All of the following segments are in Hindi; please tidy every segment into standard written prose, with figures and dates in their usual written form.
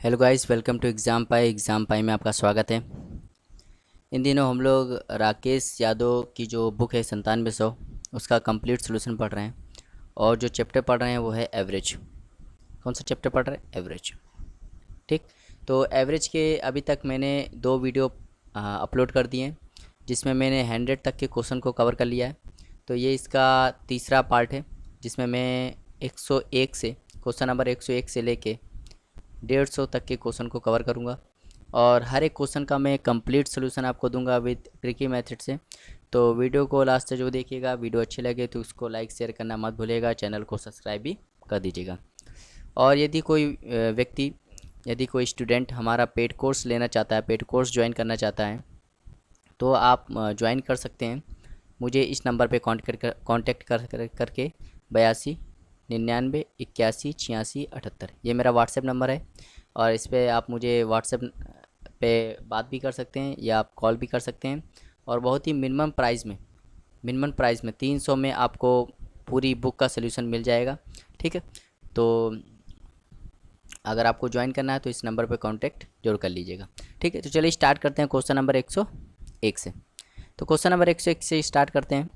Hello guys, welcome to exam पाई में आपका स्वागत है। इन दिनों हम लोग राकेश यादव की जो बुक है 9700 उसका कंप्लीट सॉल्यूशन पढ़ रहे हैं। और जो चैप्टर पढ़ रहे हैं वो है एवरेज। कौन सा चैप्टर पढ़ रहे हैं? एवरेज। ठीक। तो एवरेज के अभी तक मैंने 2 वीडियो अपलोड कर दिए हैं, जिसमें मैंने 100 तक के क्वेश्चन को कवर कर लिया है। तो ये इसका तीसरा पार्ट है, जिसमें मैं 101 से क्वेश्चन नंबर 101 से लेके 150 तक के क्वेश्चन को कवर करूँगा। और हर एक क्वेश्चन का मैं कंप्लीट सोल्यूशन आपको दूंगा विद ट्रिकी मेथड से। तो वीडियो को लास्ट तक जो देखिएगा, वीडियो अच्छी लगे तो उसको लाइक शेयर करना मत भूलिएगा, चैनल को सब्सक्राइब भी कर दीजिएगा। और यदि कोई व्यक्ति, यदि कोई स्टूडेंट हमारा पेड कोर्स लेना चाहता है, पेड कोर्स ज्वाइन करना चाहता है, तो आप ज्वाइन कर सकते हैं। मुझे इस नंबर पे कांटेक्ट करके 82 99 81 86 78 ये मेरा व्हाट्सएप नंबर है। और इस पर आप मुझे व्हाट्सएप पे बात भी कर सकते हैं या आप कॉल भी कर सकते हैं। और बहुत ही मिनिमम प्राइस में 300 में आपको पूरी बुक का सलूशन मिल जाएगा। ठीक है। तो अगर आपको ज्वाइन करना है तो इस नंबर पर कांटेक्ट जरूर कर लीजिएगा। ठीक है। तो चलिए स्टार्ट करते हैं क्वेश्चन नंबर 101 से। तो क्वेश्चन नंबर 101 से स्टार्ट करते हैं।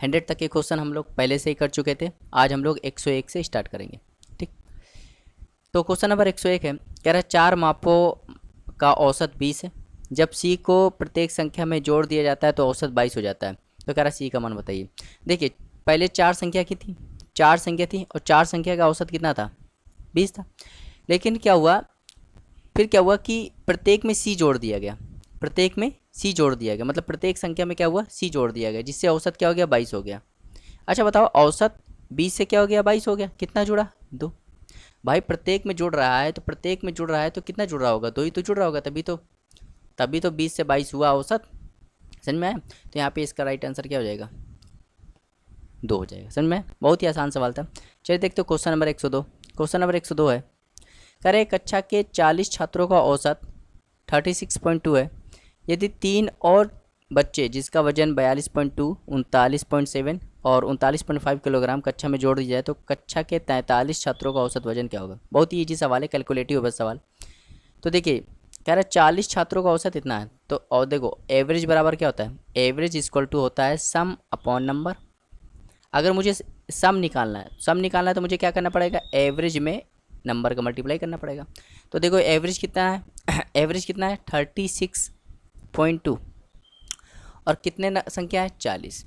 100 तक के क्वेश्चन हम लोग पहले से ही कर चुके थे, आज हम लोग 101 से स्टार्ट करेंगे। ठीक। तो क्वेश्चन नंबर 101 है, कह रहा है 4 मापों का औसत 20 है। जब सी को प्रत्येक संख्या में जोड़ दिया जाता है तो औसत 22 हो जाता है। तो कह रहा है सी का मान बताइए। देखिए, पहले 4 संख्या की थी, 4 संख्या थी और 4 संख्या का औसत कितना था? 20 था। लेकिन क्या हुआ, फिर क्या हुआ कि प्रत्येक में सी जोड़ दिया गया, प्रत्येक में सी जोड़ दिया गया, मतलब प्रत्येक संख्या में क्या हुआ, सी जोड़ दिया गया, जिससे औसत क्या हो गया, 22 हो गया। अच्छा बताओ, औसत 20 से क्या हो गया, 22 हो गया। कितना जुड़ा? 2। भाई प्रत्येक में जुड़ रहा है तो प्रत्येक में जुड़ रहा है तो कितना जुड़ रहा होगा? 2 ही तो जुड़ रहा होगा, तभी तो 20 से 22 हुआ औसत। समझ में आया? तो यहाँ पे इसका राइट आंसर क्या हो जाएगा? 2 हो जाएगा। समझ में आया? बहुत ही आसान सवाल था। चलिए देखते हो क्वेश्चन नंबर 102। क्वेश्चन नंबर 102 है, कह रहे कक्षा के 40 छात्रों का औसत 36.2 है। यदि 3 और बच्चे जिसका वजन 42.2, 39.7 और 39.5 किलोग्राम कक्षा में जोड़ दिया जाए तो कक्षा के 43 छात्रों का औसत वजन क्या होगा? बहुत ही ईजी सवाल है, कैलकुलेटिव बस सवाल। तो देखिए, कह रहा है 40 छात्रों का औसत इतना है। तो और देखो, एवरेज बराबर क्या होता है? एवरेज इक्वल टू होता है सम अपॉन नंबर। अगर मुझे सम निकालना है तो मुझे क्या करना पड़ेगा? एवरेज में नंबर का मल्टीप्लाई करना पड़ेगा। तो देखो एवरेज कितना है? एवरेज कितना है? 36.2 और कितने संख्या है? 40।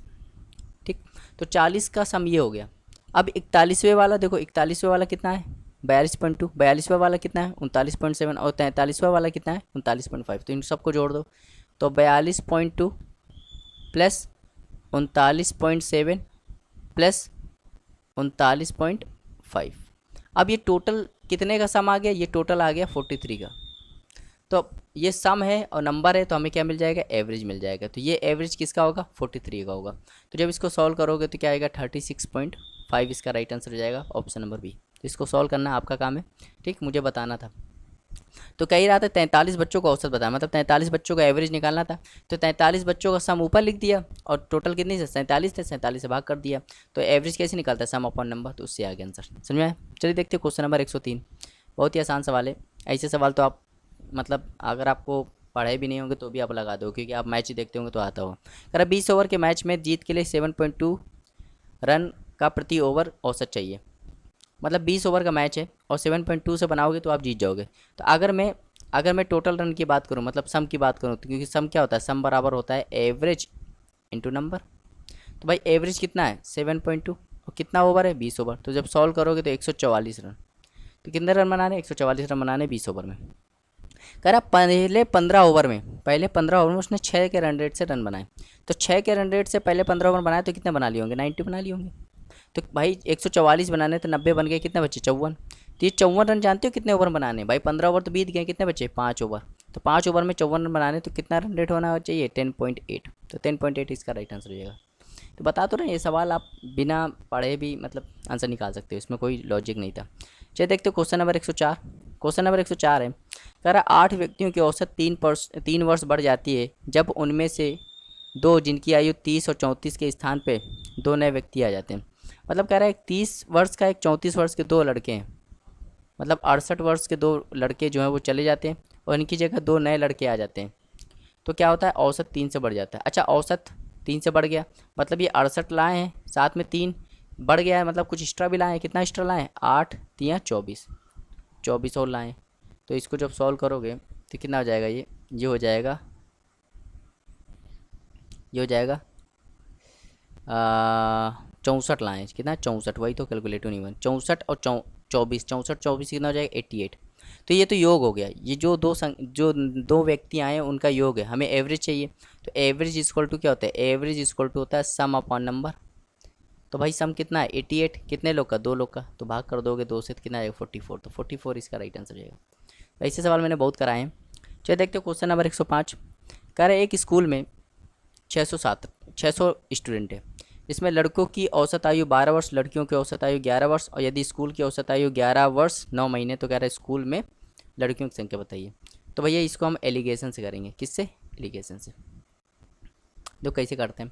ठीक। तो 40 का सम ये हो गया। अब 41वें वाला देखो, 41वें वाला कितना है? 42.2। 42वां वाला कितना है? 39.7 और 43वां वाला कितना है? 39.5। तो इन सबको जोड़ दो तो 42.2 प्लस 39.7 प्लस 39.5। अब ये टोटल कितने का सम आ गया? ये टोटल आ गया 43 का। तो ये सम है और नंबर है तो हमें क्या मिल जाएगा? एवरेज मिल जाएगा। तो ये एवरेज किसका होगा? 43 का होगा। तो जब इसको सॉल्व करोगे तो क्या आएगा? 36.5 इसका राइट आंसर हो जाएगा, ऑप्शन नंबर बी। तो इसको सॉल्व करना आपका काम है। ठीक, मुझे बताना था। तो कह ही रहा था 43 बच्चों का औसत बताया, मतलब 43 बच्चों का एवरेज निकालना था। तो 43 बच्चों का सम ऊपर लिख दिया और टोटल कितनी थे? 47 थे, 47 से भाग कर दिया। तो एवरेज कैसे निकालता है? सम अपॉन नंबर। तो उससे आ गया आंसर। समझ में आया? चलिए देखते हैं क्वेश्चन नंबर 103। बहुत ही आसान सवाल है। ऐसे सवाल तो आप, मतलब अगर आपको पढ़ाई भी नहीं होंगे तो भी आप लगा दो, क्योंकि आप मैच देखते होंगे तो आता होगा। अगर 20 ओवर के मैच में जीत के लिए 7.2 रन का प्रति ओवर औसत चाहिए। मतलब 20 ओवर का मैच है और 7.2 से बनाओगे तो आप जीत जाओगे। तो अगर मैं टोटल रन की बात करूं, मतलब सम की बात करूं, तो क्योंकि सम क्या होता है? सम बराबर होता है एवरेज इंटू नंबर। तो भाई एवरेज कितना है? 7.2 और कितना ओवर है? 20 ओवर। तो जब सॉल्व करोगे तो 144 रन। तो कितने रन बनाने? 144 रन बनाने 20 ओवर में। कह रहा पहले 15 ओवर में उसने 6 के रन रेट से रन बनाए। तो 6 के रन रेट से पहले 15 ओवर बनाए तो कितने बना लिए होंगे? 90 बना लिए होंगे। तो भाई 144 बनाने तो 90 बन गए, कितने बचे? 54। तो ये 54 रन जानते हो कितने ओवर बनाने? भाई 15 ओवर तो बीत गए, कितने बचे? 5 ओवर। तो 5 ओवर में 54 रन बनाने तो कितना रन रेट होना चाहिए? 10.8। तो 10.8 इसका राइट आंसर हो जाएगा। तो बता तो रहे, ये सवाल आप बिना पढ़े भी मतलब आंसर निकाल सकते हो, इसमें कोई लॉजिक नहीं था। चलिए देखते हो क्वेश्चन नंबर 104। क्वेश्चन नंबर 104 है, कह रहा 8 व्यक्तियों की औसत 3 वर्ष बढ़ जाती है जब उनमें से 2 जिनकी आयु 30 और 34 के स्थान पे 2 नए व्यक्ति आ जाते हैं। मतलब कह रहा है एक 30 वर्ष का, एक 34 वर्ष के 2 लड़के हैं। मतलब 68 वर्ष के 2 लड़के जो हैं वो चले जाते हैं और इनकी जगह 2 नए लड़के आ जाते हैं। तो क्या होता है, औसत 3 से बढ़ जाता है। अच्छा, औसत 3 से बढ़ गया, मतलब ये 68 लाए हैं, साथ में 3 बढ़ गया है, मतलब कुछ एक्स्ट्रा भी लाए हैं। कितना एक्स्ट्रा लाए हैं, 8 3 24, 24 और लाए हैं। तो इसको जब सॉल्व करोगे तो कितना हो जाएगा, ये हो जाएगा, ये हो जाएगा 64 लाए हैं। कितना, 64, वही तो कैलकुलेटर नहीं बन, 64 और 24, 64 24 कितना हो जाएगा, 88। तो ये तो योग हो गया, ये जो दो व्यक्ति आए हैं उनका योग है, हमें एवरेज चाहिए। तो एवरेज इक्वल टू क्या होता है, एवरेज इक्वल टू होता है सम अपॉन नंबर। तो भाई सम कितना है, 88, कितने लोग का, 2 लोग का, तो भाग कर दोगे 2 से तो कितना आएगा, 44। तो 44 इसका राइट आंसर जाएगा। ऐसे सवाल मैंने बहुत कराए हैं। चलिए देखते हो क्वेश्चन नंबर 105। कह रहे एक स्कूल में 600 स्टूडेंट है, इसमें लड़कों की औसत आयु 12 वर्ष, लड़कियों की औसत आयु 11 वर्ष, और यदि स्कूल की औसत आयु 11 वर्ष 9 महीने, तो कह रहे स्कूल में लड़कियों की संख्या बताइए। तो भैया इसको हम एलिगेशन से करेंगे। किससे, एलिगेशन से। तो कैसे करते हैं,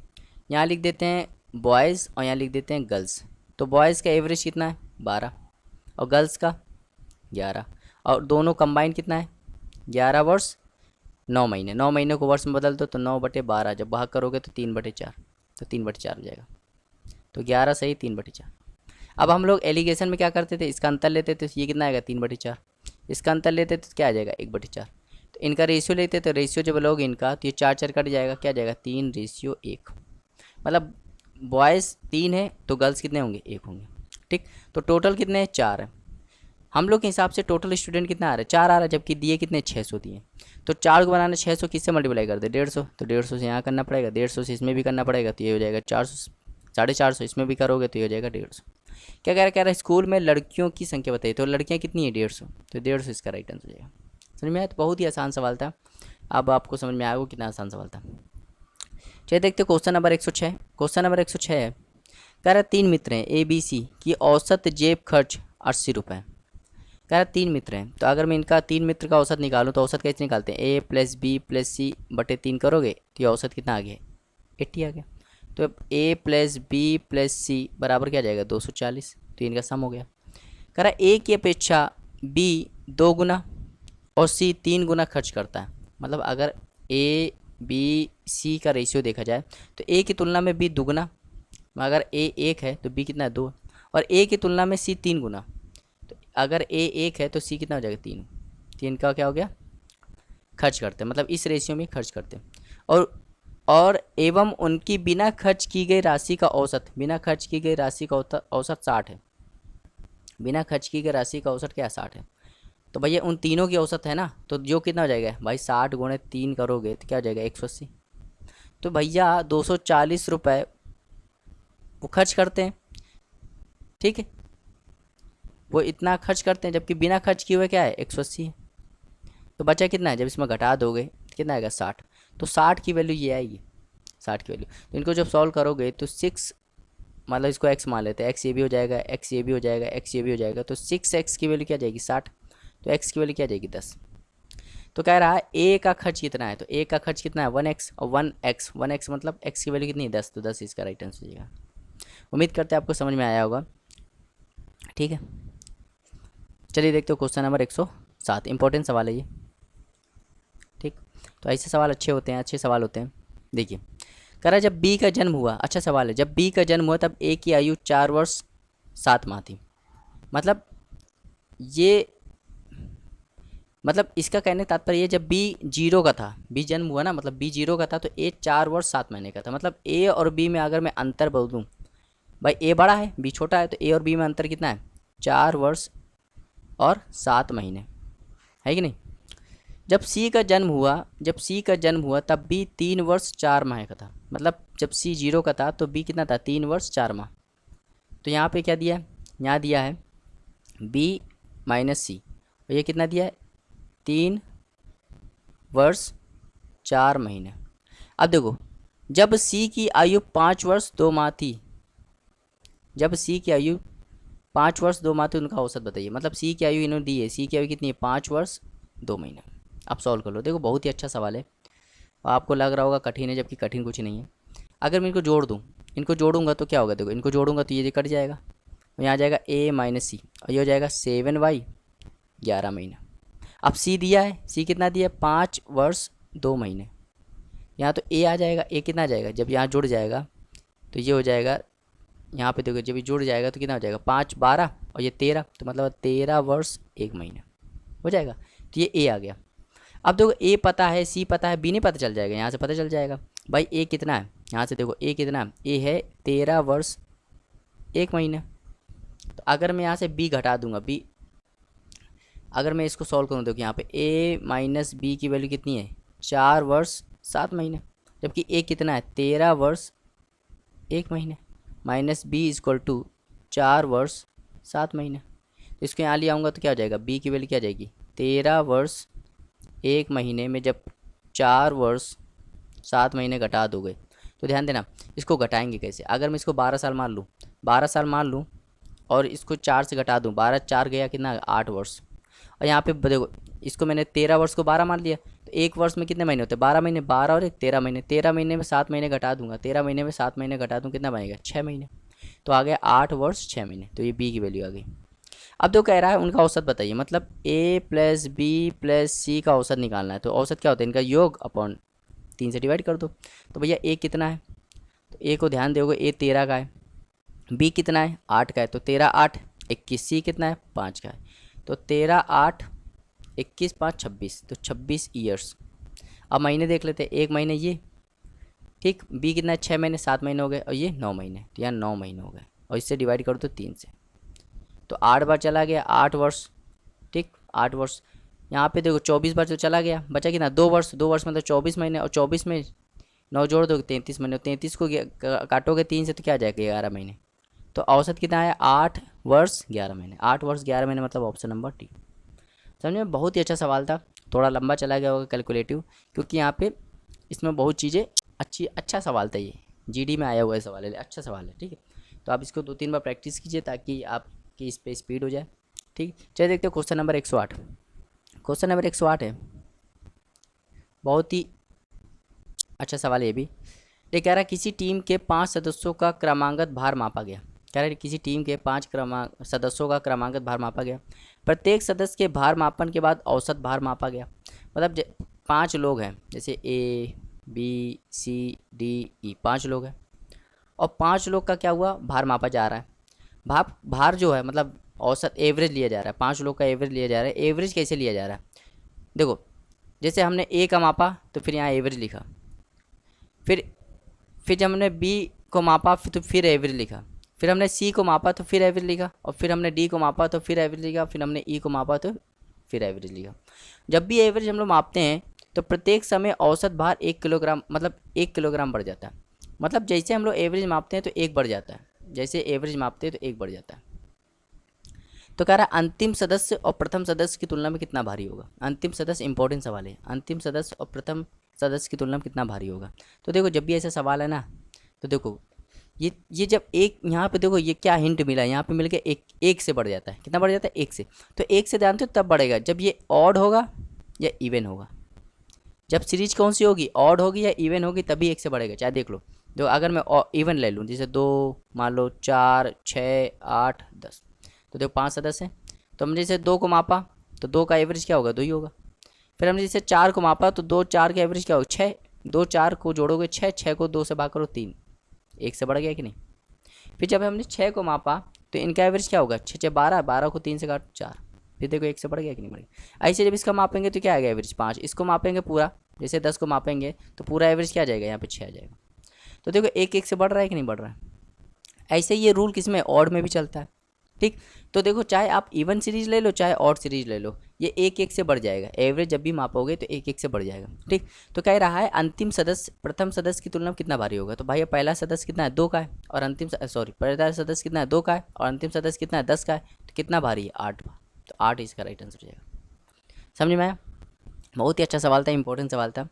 यहाँ लिख देते हैं बॉयज़ और यहाँ लिख देते हैं गर्ल्स। तो बॉयज़ का एवरेज कितना है, 12, और गर्ल्स का 11, और दोनों कंबाइन कितना है, 11 वर्ष 9 महीने। 9 महीने को वर्ष में बदल दो तो 9/12, जब भाग करोगे तो 3/4, तो 3/4 हो जाएगा। तो 11 सही, 3/4। अब हम लोग एलिगेशन में क्या करते थे, इसका अंतर लेते थे, तो ये कितना आएगा, 3/4। इसका अंतर लेते थे तो क्या आ जाएगा, 1/4। तो इनका रेशियो लेते तो रेशियो जब लोग इनका, तो ये 4 4 कट जाएगा, क्या जाएगा, 3:1। मतलब बॉयज़ 3 है तो गर्ल्स कितने होंगे, 1 होंगे। ठीक, तो टोटल कितने हैं, 4 है। हम लोग के हिसाब से टोटल स्टूडेंट कितना आ रहा है, 4 आ रहा है, जबकि दिए कितने, 600 दिए। तो 4 को बनाना 600 किससे मल्टीप्लाई कर दे, 150। तो 150 से यहाँ करना पड़ेगा, 150 से इसमें भी करना पड़ेगा, तो ये हो जाएगा 400, 450, इसमें भी करोगे तो ये हो जाएगा 150। क्या कह रहा है, स्कूल में लड़कियों की संख्या बताइए। तो लड़कियाँ कितनी है, 150, तो 150 इसका राइट आंसर हो जाएगा। समझ में आया, तो बहुत ही आसान सवाल था। अब आपको समझ में आया वो कितना आसान सवाल था। चलिए देखते क्वेश्चन नंबर 106। क्वेश्चन नंबर 106 है, कह रहा है 3 मित्र हैं ABC की औसत जेब खर्च 80 रुपये। कह रहा 3 मित्र हैं, तो अगर मैं इनका 3 मित्र का औसत निकालूं तो औसत कैसे निकालते हैं, A + B + C बटे 3 करोगे तो ये औसत कितना आ गया, 80 आ गया। तो अब A + B + C बराबर क्या जाएगा, 240। तो इनका सम हो गया। कह रहा A की अपेक्षा B 2 गुना और C 3 गुना खर्च करता है। मतलब अगर A B C का रेशियो देखा जाए तो A की तुलना में B दुगुना, अगर A 1 है तो B कितना है, 2, और A की तुलना में C 3 गुना। तो अगर A 1 है तो C कितना हो जाएगा, 3। 3 का क्या हो गया, खर्च करते हैं, मतलब इस रेशियो में खर्च करते हैं। और एवं उनकी बिना खर्च की गई राशि का औसत, बिना खर्च की गई राशि का औसत 60 है। बिना खर्च की गई राशि का औसत क्या, 60 है। तो भैया उन तीनों की औसत है ना, तो जो कितना हो जाएगा भाई, 60 × 3 करोगे तो क्या हो जाएगा, 180। तो भैया 240 रुपये वो खर्च करते हैं। ठीक है, वो इतना खर्च करते हैं, जबकि बिना खर्च किए हुए क्या है, 180 है। तो बचा कितना है, जब इसमें घटा दोगे तो कितना आएगा, 60। तो 60 की वैल्यू ये आएगी, 60 की वैल्यू। तो इनको जब सॉल्व करोगे तो 6, मतलब इसको x मान लेते हैं, x ये भी हो जाएगा, x ये भी हो जाएगा, x ये भी हो जाएगा, तो 6x की वैल्यू क्या जाएगी, 60। तो x की वैल्यू क्या जाएगी, 10। तो कह रहा है a का खर्च कितना है, तो a का खर्च कितना है, 1x, और 1x मतलब x की वैल्यू कितनी है, 10। तो 10 इसका राइट आंसर हो जाएगा। उम्मीद करते हैं आपको समझ में आया होगा। ठीक है, चलिए देखते हो क्वेश्चन नंबर 107। इंपॉर्टेंट सवाल है ये। ठीक, तो ऐसे सवाल अच्छे होते हैं, अच्छे सवाल होते हैं। देखिए, कह रहा है जब B का जन्म हुआ, अच्छा सवाल है, जब B का जन्म हुआ तब A की आयु 4 वर्ष 7 माह थी। मतलब इसका कहने का तात्पर्य ये, जब B 0 का था, B जन्म हुआ ना, मतलब B 0 का था, तो A 4 वर्ष 7 महीने का था। मतलब A और B में अगर मैं अंतर बोलूँ, भाई A बड़ा है B छोटा है, तो A और B में अंतर कितना है, 4 वर्ष और 7 महीने, है कि नहीं। जब C का जन्म हुआ तब B 3 वर्ष 4 माह का था। मतलब जब C 0 का था तो B कितना था, 3 वर्ष 4 माह। तो यहाँ पे क्या दिया है, यहाँ दिया है B - C, और ये कितना दिया है, 3 वर्ष 4 महीने। अब देखो, जब C की आयु 5 वर्ष 2 माह थी, जब C की आयु 5 वर्ष 2 माह थी, उनका औसत बताइए। मतलब C की आयु इन्होंने दी है, C की आयु कितनी है, 5 वर्ष 2 महीने। अब सॉल्व कर लो। देखो बहुत ही अच्छा सवाल है, आपको लग रहा होगा कठिन है, जबकि कठिन कुछ नहीं है। अगर मैं इनको जोड़ दूँ, इनको जोड़ूंगा तो क्या होगा, देखो इनको जोड़ूंगा तो ये कट जाएगा, और यहाँ जाएगा A - C, और ये हो जाएगा 7y 11 महीने। अब सी दिया है, सी कितना दिया है, 5 वर्ष 2 महीने। यहाँ तो ए आ जाएगा, ए कितना आ जाएगा, जब यहाँ जुड़ जाएगा तो ये हो जाएगा, यहाँ पे देखो जब ये जुड़ जाएगा तो कितना हो जाएगा, 5 12 और ये 13, तो मतलब 13 वर्ष 1 महीने हो जाएगा। तो ये ए आ गया। अब देखो ए पता है, सी पता है, बी नहीं पता चल जाएगा, यहाँ से पता चल जाएगा भाई ए कितना है। यहाँ से देखो ए कितना है, ए है 13 वर्ष 1 महीने। तो अगर मैं यहाँ से बी घटा दूंगा, बी अगर मैं इसको सॉल्व करूँ, देखो यहाँ पे ए माइनस बी की वैल्यू कितनी है, 4 वर्ष 7 महीने, जबकि ए कितना है, 13 वर्ष 1 महीने, माइनस बी इजक्वल टू 4 वर्ष 7 महीने। तो इसको यहाँ ले आऊँगा तो क्या हो जाएगा, बी की वैल्यू क्या आ जाएगी, 13 वर्ष 1 महीने में जब 4 वर्ष 7 महीने घटा दोगे, तो ध्यान देना इसको घटाएंगे कैसे। अगर मैं इसको 12 साल मान लूँ, 12 साल मान लूँ और इसको 4 से घटा दूँ, 12 4 गया कितना, 8 वर्ष। और यहाँ पे देखो इसको मैंने 13 वर्ष को 12 मान लिया, तो एक वर्ष में कितने महीने होते हैं, 12 महीने, 12 और 1 13 महीने, 13 महीने में 7 महीने घटा दूंगा, 13 महीने में 7 महीने घटा दूँ कितना बनेगा, 6 महीने। तो आ गया 8 वर्ष 6 महीने। तो ये बी की वैल्यू आ गई। अब तो कह रहा है उनका औसत बताइए, मतलब ए प्लस बी प्लस सी का औसत निकालना है। तो औसत क्या होता है, इनका योग अपॉन 3 से डिवाइड कर दो। तो भैया ए कितना है, तो ए को ध्यान दोगे, ए 13 का है, बी कितना है 8 का है, तो 13 8 21, सी कितना है 5 का है, तो 13 8 21 5 26, तो 26 ईयर्स। अब महीने देख लेते हैं, 1 महीने ये, ठीक, बी कितना है 6 महीने 7 महीने हो गए, और ये 9 महीने, तो यहाँ 9 महीने हो गए, और इससे डिवाइड करो तो 3 से, तो 8 बार चला गया 8 वर्ष, ठीक 8 वर्ष। यहाँ पे देखो 24 बार जो चला गया, बचा कितना 2 वर्ष, 2 वर्ष मतलब 24 महीने, और 24 में 9 जोड़ दोगे 33 महीने, 33 को काटोगे 3 से तो क्या आ जाएगा 11 महीने। तो औसत कितना है 8 वर्ष 11 महीने, 8 वर्ष 11 महीने मतलब ऑप्शन नंबर टी। समझ में, बहुत ही अच्छा सवाल था, थोड़ा लंबा चला गया होगा कैलकुलेटिव, क्योंकि यहाँ पे इसमें बहुत चीज़ें अच्छा सवाल था, ये जीडी में आया हुआ है सवाल है, अच्छा सवाल है, ठीक है। तो आप इसको 2-3 बार प्रैक्टिस कीजिए ताकि आपकी इस पर स्पीड हो जाए, ठीक। चलिए देखते हैं क्वेश्चन नंबर 108। क्वेश्चन नंबर 108 है, बहुत ही अच्छा सवाल है ये भी। ये कह रहा है किसी टीम के 5 सदस्यों का क्रमांकत भार मापा गया। कह रहा है किसी टीम के 5 सदस्यों का क्रमांकत भार मापा गया, प्रत्येक सदस्य के भार मापन के बाद औसत भार मापा गया। मतलब 5 लोग हैं, जैसे A B C D E, 5 लोग हैं, और 5 लोग का क्या हुआ, भार मापा जा रहा है। भार जो है मतलब औसत एवरेज लिया जा रहा है, 5 लोग का एवरेज लिया जा रहा है। एवरेज कैसे लिया जा रहा है, देखो जैसे हमने ए का मापा तो फिर यहाँ एवरेज लिखा, फिर जब हमने बी को मापा तो फिर एवरेज लिखा, फिर हमने सी को मापा तो फिर एवरेज लिखा, और फिर हमने डी को मापा तो फिर एवरेज लिखा, फिर हमने ई को मापा तो फिर एवरेज लिखा। जब भी एवरेज हम लोग मापते हैं तो प्रत्येक समय औसत भार 1 किलोग्राम, मतलब 1 किलोग्राम बढ़ जाता है। मतलब जैसे हम लोग एवरेज मापते हैं तो 1 बढ़ जाता है, जैसे एवरेज मापते हैं तो 1 बढ़ जाता है। तो कह रहा है अंतिम सदस्य और प्रथम सदस्य की तुलना में कितना भारी होगा। अंतिम सदस्य इंपॉर्टेंट सवाल है, अंतिम सदस्य और प्रथम सदस्य की तुलना में कितना भारी होगा। तो देखो जब भी ऐसा सवाल है ना, तो देखो ये जब एक, यहाँ पे देखो ये क्या हिंट मिला, यहाँ पे मिल के एक से बढ़ जाता है, कितना बढ़ जाता है 1 से। तो 1 से जानते हो तब बढ़ेगा जब ये ऑड होगा या इवन होगा। जब सीरीज कौन सी होगी, ऑड होगी या इवन होगी, तभी 1 से बढ़ेगा। चाहे देख लो, देखो अगर मैं इवन ले लूँ, जैसे 2 मान लो, 4 6 8 10, तो देखो 5 सदस्य हैं, तो हमने जैसे 2 को मापा तो 2 का एवरेज क्या होगा, 2 ही होगा। फिर हमने जैसे 4 को मापा तो 2 4 का एवरेज क्या होगा, 6, 2 4 को जोड़ोगे 6, 6 को 2 से भाग करो 3, 1 से बढ़ गया कि नहीं। फिर जब हमने 6 को मापा तो इनका एवरेज क्या होगा, 6 6 12, 12 को 3 से काट 4, फिर देखो 1 से बढ़ गया कि नहीं बढ़ गया। ऐसे जब इसका मापेंगे तो क्या आएगा एवरेज 5, इसको मापेंगे पूरा, जैसे 10 को मापेंगे तो पूरा एवरेज क्या आ जाएगा, यहाँ पे 6 आ जाएगा। तो देखो 1 1 से बढ़ रहा है कि नहीं बढ़ रहा है। ऐसे ये रूल किस में, ऑड में भी चलता है, ठीक। तो देखो चाहे आप इवन सीरीज ले लो चाहे ऑड सीरीज ले लो, ये 1 1 से बढ़ जाएगा, एवरेज जब भी मापोगे तो 1 1 से बढ़ जाएगा, ठीक। तो कह रहा है अंतिम सदस्य प्रथम सदस्य की तुलना में कितना भारी होगा। तो भाई पहला सदस्य कितना है, 2 का है, और अंतिम पहला सदस्य कितना है, 2 का है, और अंतिम सदस्य कितना है, 10 का है, तो कितना भारी है, 8। तो 8 इसका राइट आंसर हो जाएगा। समझ में आया, बहुत ही अच्छा सवाल था, इंपॉर्टेंट सवाल था,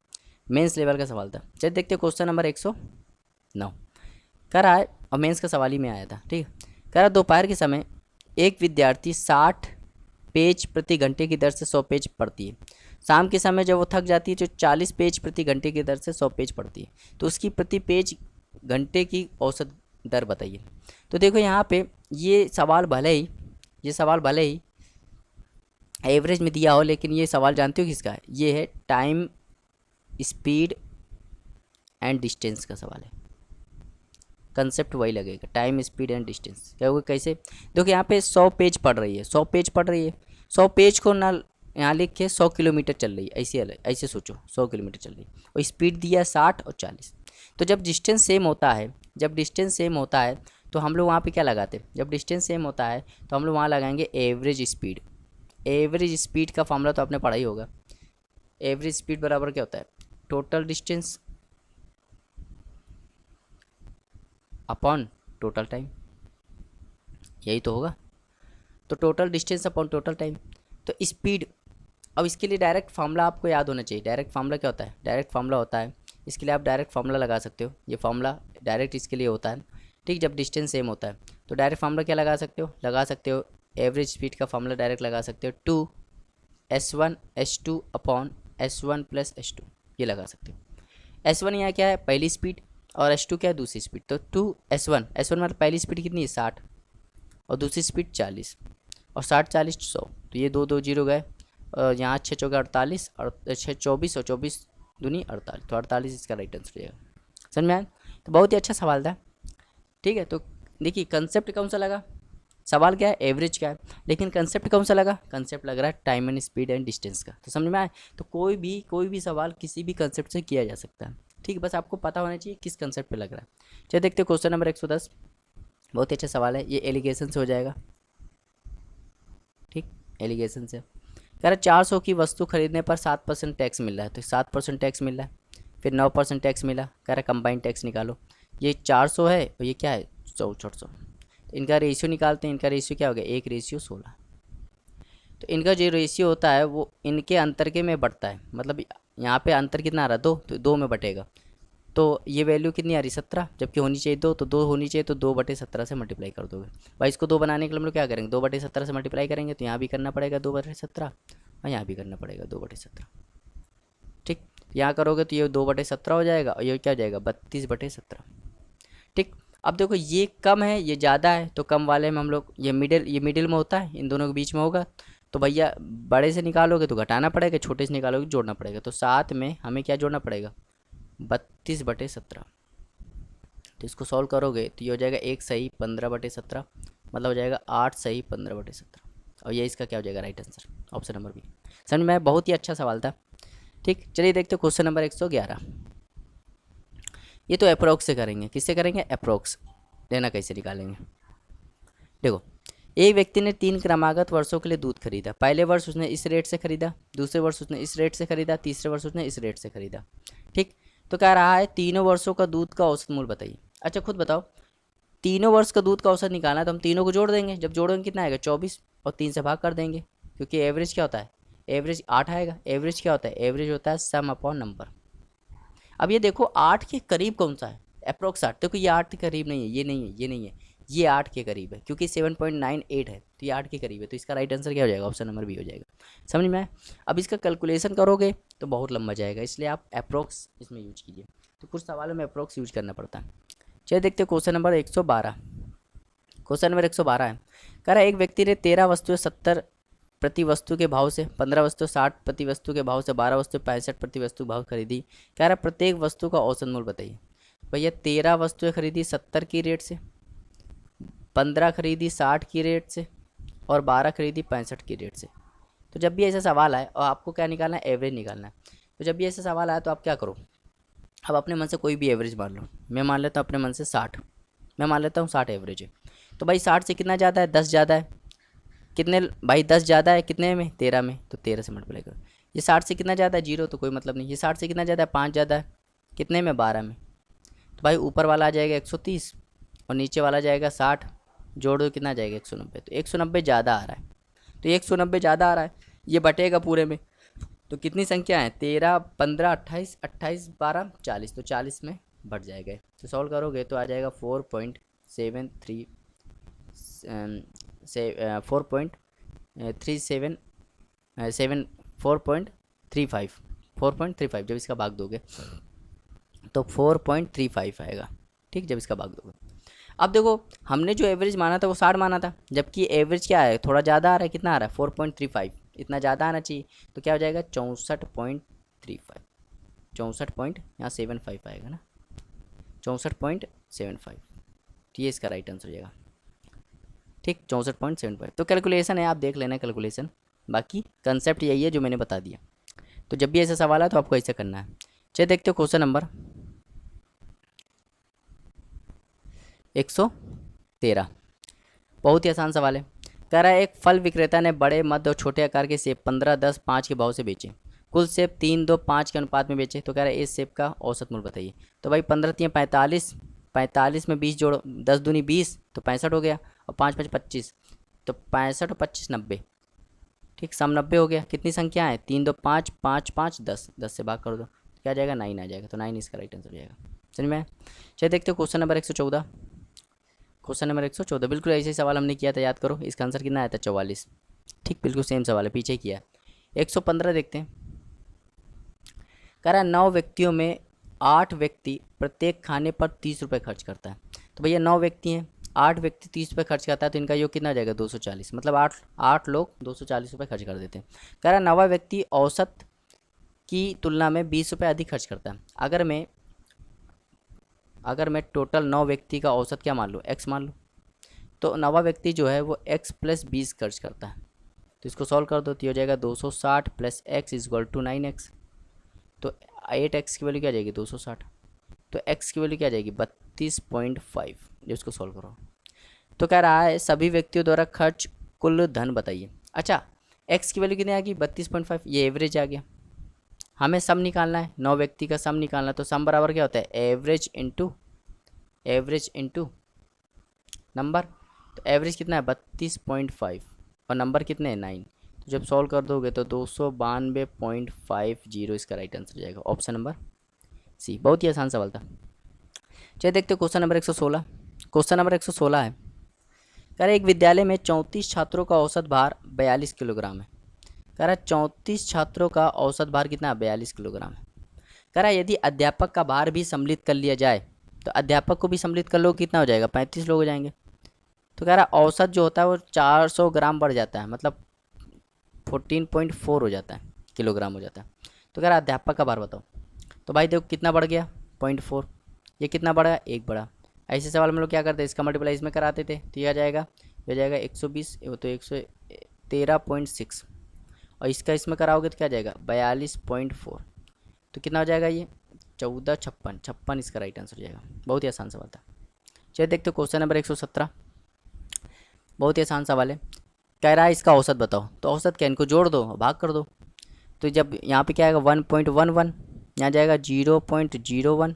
मेंस लेवल का सवाल था। चलिए देखते हैं क्वेश्चन नंबर 109। कह रहा है, और मेंस का सवाल ही में आया था, ठीक है। कह रहा है दोपहर के समय एक विद्यार्थी 60 पेज प्रति घंटे की दर से 100 पेज पढ़ती है। शाम के समय जब वो थक जाती है तो 40 पेज प्रति घंटे की दर से 100 पेज पढ़ती है। तो उसकी प्रति पेज घंटे की औसत दर बताइए। तो देखो यहाँ पे ये सवाल भले ही एवरेज में दिया हो, लेकिन ये सवाल जानते हो किसका है? ये है टाइम, स्पीड एंड डिस्टेंस का सवाल है। कंसेप्ट वही लगेगा, टाइम, स्पीड एंड डिस्टेंस। क्या होगा कैसे? देखो यहाँ पे 100 पेज पढ़ रही है, 100 पेज पढ़ रही है, 100 पेज को ना यहाँ लिख के 100 किलोमीटर चल रही है, ऐसे सोचो 100 किलोमीटर चल रही है, और स्पीड दिया 60 और 40। तो जब डिस्टेंस सेम होता है, तो हम लोग वहाँ पे क्या लगाते हैं? जब डिस्टेंस सेम होता है तो हम लोग वहाँ लगाएंगे एवरेज स्पीड। एवरेज स्पीड का फॉर्मूला तो आपने पढ़ा ही होगा। एवरेज स्पीड बराबर क्या होता है? Total distance upon total time, यही तो होगा। तो total distance upon total time. तो स्पीड, अब इसके लिए डायरेक्ट फार्मूला आपको याद होना चाहिए। डायरेक्ट फार्मूला क्या होता है? डायरेक्ट फार्मूला होता है, इसके लिए आप डायरेक्ट फार्मूला लगा सकते हो। ये फार्मूला डायरेक्ट इसके लिए होता है, ठीक। जब डिस्टेंस सेम होता है तो डायरेक्ट फार्मूला क्या लगा सकते हो? एवरेज स्पीड का फार्मूला डायरेक्ट लगा सकते हो, 2s1s2 upon s1 plus s2, ये लगा सकते हो। s1 यहाँ क्या है? पहली स्पीड, और s2 क्या है? दूसरी स्पीड। तो 2s1, मतलब पहली स्पीड कितनी है? 60, और दूसरी स्पीड 40, और 60 40 100, तो ये दो 0 गए, और यहाँ 6 चौके 48, और 6 24, और 24 दूनी 48, तो 48 इसका राइट आंसर हो जाएगा। समझ में आया? तो बहुत ही अच्छा सवाल था, ठीक है। तो देखिए कंसेप्ट कौन सा लगा? सवाल क्या है? एवरेज क्या है, लेकिन कंसेप्ट कौन सा लगा? कंसेप्ट लग रहा है time and speed and distance का। तो समझ में आया? तो कोई भी सवाल किसी भी कंसेप्ट से किया जा सकता है, ठीक। बस आपको पता होना चाहिए किस कंसेप्ट पे लग रहा है। चलिए देखते हैं क्वेश्चन नंबर 110। बहुत ही अच्छा सवाल है, ये एलिगेशन से हो जाएगा, ठीक। एलिगेशन से कह रहा है 400 की वस्तु खरीदने पर 7% टैक्स मिल रहा है, तो 7% टैक्स मिल रहा है, फिर 9% टैक्स मिला। कह रहा है कंबाइंड टैक्स निकालो। ये 400 है और ये क्या है? 400। तो इनका रेशियो निकालते हैं। इनका रेशियो क्या हो गया? 1:16। तो इनका जो रेशियो होता है वो इनके अंतर के में बढ़ता है, मतलब यहाँ पे अंतर कितना आ रहा है? 2, तो 2 में बटेगा। तो ये वैल्यू कितनी आ रही? 17, जबकि होनी चाहिए 2, तो 2 होनी चाहिए, तो 2/17 से मल्टीप्लाई कर दोगे। भाई इसको 2 बनाने के लिए हम लोग क्या करेंगे? 2/17 से मल्टीप्लाई करेंगे, तो यहाँ भी करना पड़ेगा 2/17, और यहाँ भी करना पड़ेगा 2/17, ठीक। यहाँ करोगे तो ये 2/17 हो जाएगा, और ये क्या हो जाएगा? 32/17, ठीक। अब देखो ये कम है, ये ज़्यादा है, तो कम वाले में हम लोग ये मिडिल में होता है, इन दोनों के बीच में होगा। तो भैया बड़े से निकालोगे तो घटाना पड़ेगा, छोटे से निकालोगे जोड़ना पड़ेगा। तो साथ में हमें क्या जोड़ना पड़ेगा? 32/17। तो इसको सॉल्व करोगे तो ये हो जाएगा 1 सही 15/17, मतलब हो जाएगा 8 सही 15/17, और ये इसका क्या हो जाएगा? Right answer, option number B. समझ में? बहुत ही अच्छा सवाल था, ठीक। चलिए देखते हैं क्वेश्चन नंबर 111। ये तो अप्रोक्स से करेंगे। किससे करेंगे? अप्रोक्स। लेना कैसे निकालेंगे? देखो, एक व्यक्ति ने 3 क्रमागत वर्षों के लिए दूध खरीदा। पहले वर्ष उसने इस रेट से खरीदा, दूसरे वर्ष उसने इस रेट से खरीदा, तीसरे वर्ष उसने इस रेट से खरीदा, ठीक। तो कह रहा है तीनों वर्षों का दूध का औसत मूल्य बताइए। अच्छा खुद बताओ, तीनों वर्ष का दूध का औसत निकालना है तो हम तीनों को जोड़ देंगे। जब जोड़ेंगे कितना आएगा? 24, और 3 से भाग कर देंगे, क्योंकि एवरेज क्या होता है? एवरेज 8 आएगा। एवरेज क्या होता है? एवरेज होता है सम अपॉन नंबर। अब ये देखो 8 के करीब कौन सा है? अप्रोक्स 8। देखो ये 8 के करीब नहीं है, ये नहीं है, ये नहीं है, ये 8 के करीब है, क्योंकि 7.98 है, तो ये 8 के करीब है। तो इसका राइट आंसर क्या हो जाएगा? ऑप्शन नंबर बी हो जाएगा। समझ में आया? अब इसका कैलकुलेशन करोगे तो बहुत लंबा जाएगा, इसलिए आप अप्रोक्स इसमें यूज कीजिए। तो कुछ सवालों में अप्रोक्स यूज करना पड़ता है। चलिए देखते हैं क्वेश्चन नंबर 112। क्वेश्चन नंबर 112 है, कह रहा है एक व्यक्ति ने 13 वस्तुएं 70 प्रति वस्तु के भाव से, 15 वस्तु 60 प्रति वस्तु के भाव से, 12 वस्तु 65 प्रति वस्तु भाव खरीदी। कह रहा है प्रत्येक वस्तु का औसत मूल्य बताइए। भैया 13 वस्तुएं खरीदी 70 की रेट से, 15 खरीदी 60 की रेट से, और 12 खरीदी 65 की रेट से। तो जब भी ऐसा सवाल आए और आपको क्या निकालना है? एवरेज निकालना है। तो जब भी ऐसा सवाल आए तो आप क्या करो? अब अपने मन से कोई भी एवरेज मान लो। मैं मान लेता हूँ अपने मन से 60, मैं मान लेता हूँ 60 एवरेज है। तो भाई 60 से कितना ज़्यादा है? 10 ज़्यादा है। कितने भाई? 10 ज़्यादा है कितने में? 13 में, तो 13 से मल्टीप्लाई करो। ये 60 से कितना ज़्यादा है? 0, तो कोई मतलब नहीं। ये 60 से कितना ज़्यादा है? 5 ज़्यादा है। कितने में? 12 में। तो भाई ऊपर वाला आ जाएगा 130, और नीचे वाला जाएगा 60, जोड़ दो कितना आ जाएगा? 190। तो 190 ज़्यादा आ रहा है, तो 190 ज़्यादा आ रहा है, ये बटेगा पूरे में। तो कितनी संख्या है? 13 15 28, 28 12 40, तो 40 में बढ़ जाएगा। तो सॉल्व करोगे तो आ जाएगा 4.73 से 4.37 4.35 जब इसका भाग दोगे तो 4.35 आएगा, ठीक। जब इसका भाग दोगे, अब देखो हमने जो एवरेज माना था वो 60 माना था, जबकि एवरेज क्या है? थोड़ा ज़्यादा आ रहा है। कितना आ रहा है? 4.35। इतना ज़्यादा आना चाहिए, तो क्या हो जाएगा 64.35, 64 यहाँ 75 आएगा ना, 64.75, तो ये इसका राइट आंसर हो जाएगा। ठीक, 64.75। तो कैलकुलेशन है, आप देख लेना कैलकुलेशन, बाकी कंसेप्ट यही है जो मैंने बता दिया। तो जब भी ऐसा सवाल है तो आपको ऐसा करना है। चलिए देखते हो क्वेश्चन नंबर 113, बहुत ही आसान सवाल है। कह रहा है एक फल विक्रेता ने बड़े, मध्य और छोटे आकार के सेब 15, 10, 5 के भाव से बेचे। कुल सेब 3, 2, 5 के अनुपात में बेचे। तो कह रहा है इस सेब का औसत मूल्य बताइए। तो भाई 15 3 45, 45 में 20 जोड़ो, 10 दूनी 20, तो 65 हो गया, और 5 5 25, तो 65 और 25 90। ठीक, सम 90 हो गया। कितनी संख्या है? 3 2 5, 5 5 10, 10 से भाग कर दो, क्या आ जाएगा? 9 आ जाएगा। तो 9 इसका राइट आंसर हो जाएगा। समझ में? चलिए देखते हो क्वेश्चन नंबर 114। क्वेश्चन नंबर 114 बिल्कुल ऐसे ही सवाल हमने किया था, याद करो। इसका आंसर कितना आया था? 44। ठीक, बिल्कुल सेम सवाल है, पीछे किया है। 115 देखते हैं। कह रहा है 9 व्यक्तियों में 8 व्यक्ति प्रत्येक खाने पर 30 रुपये खर्च करता है। तो भैया 9 व्यक्ति हैं, 8 व्यक्ति 30 रुपये खर्च करता है, तो इनका योग कितना आ जाएगा? 240। मतलब 8 लोग 240 रुपये खर्च कर देते हैं। कह रहा है 9वां व्यक्ति औसत की तुलना में 20 रुपये अधिक खर्च करता है। अगर मैं टोटल 9 व्यक्ति का औसत क्या मान लूँ? x मान लूँ, तो 9वां व्यक्ति जो है वो x + 20 खर्च करता है। तो इसको सॉल्व कर दो, तो हो जाएगा 260 + x = 9x। तो 8x की वैल्यू क्या आ जाएगी? 260। तो x की वैल्यू क्या आ जाएगी? 32.5। जो इसको सॉल्व करो, तो कह रहा है सभी व्यक्तियों द्वारा खर्च कुल धन बताइए। अच्छा, x की वैल्यू कितनी आ गई? 32.5, ये एवरेज आ गया। हमें सम निकालना है, 9 व्यक्ति का सम निकालना है। तो सम बराबर क्या होता है? Average into number. तो एवरेज कितना है? 32.5, और नंबर कितने हैं? 9। तो जब सॉल्व कर दोगे तो 292.50 इसका राइट आंसर हो जाएगा। Option number C. बहुत ही आसान सवाल था। चलिए देखते हो क्वेश्चन नंबर 116। क्वेश्चन नंबर 116 है, कह रहे एक विद्यालय में 34 छात्रों का औसत भार 42 किलोग्राम है। कह रहा है 34 छात्रों का औसत भार कितना है? 42 किलोग्राम है। कह रहा है यदि अध्यापक का भार भी सम्मिलित कर लिया जाए, तो अध्यापक को भी सम्मिलित कर लो, कितना हो जाएगा? 35 लोग हो जाएंगे। तो कह रहा है औसत जो होता है वो 400 ग्राम बढ़ जाता है, मतलब 14.4 हो जाता है, किलोग्राम हो जाता है। तो कह रहा है अध्यापक का भार बताओ। तो भाई देखो कितना बढ़ गया? 0.4। ये कितना बढ़ा? 1 बढ़ा। ऐसे सवाल में लोग क्या करते हैं? इसका मल्टीप्लाई इसमें कराते थे, तो ये आ जाएगा, ये हो जाएगा 120, तो 113.6, और इसका इसमें कराओगे तो क्या आ जाएगा? 42.4। तो कितना हो जाएगा? ये 1456 इसका राइट आंसर हो जाएगा। बहुत ही आसान सवाल था। चलिए देखते हो क्वेश्चन नंबर 117। बहुत ही आसान सवाल है। कह रहा है इसका औसत बताओ। तो औसत क्या? इनको जोड़ दो, भाग कर दो। तो जब यहाँ पे क्या आएगा? 1.11, यहाँ जाएगा 0.01,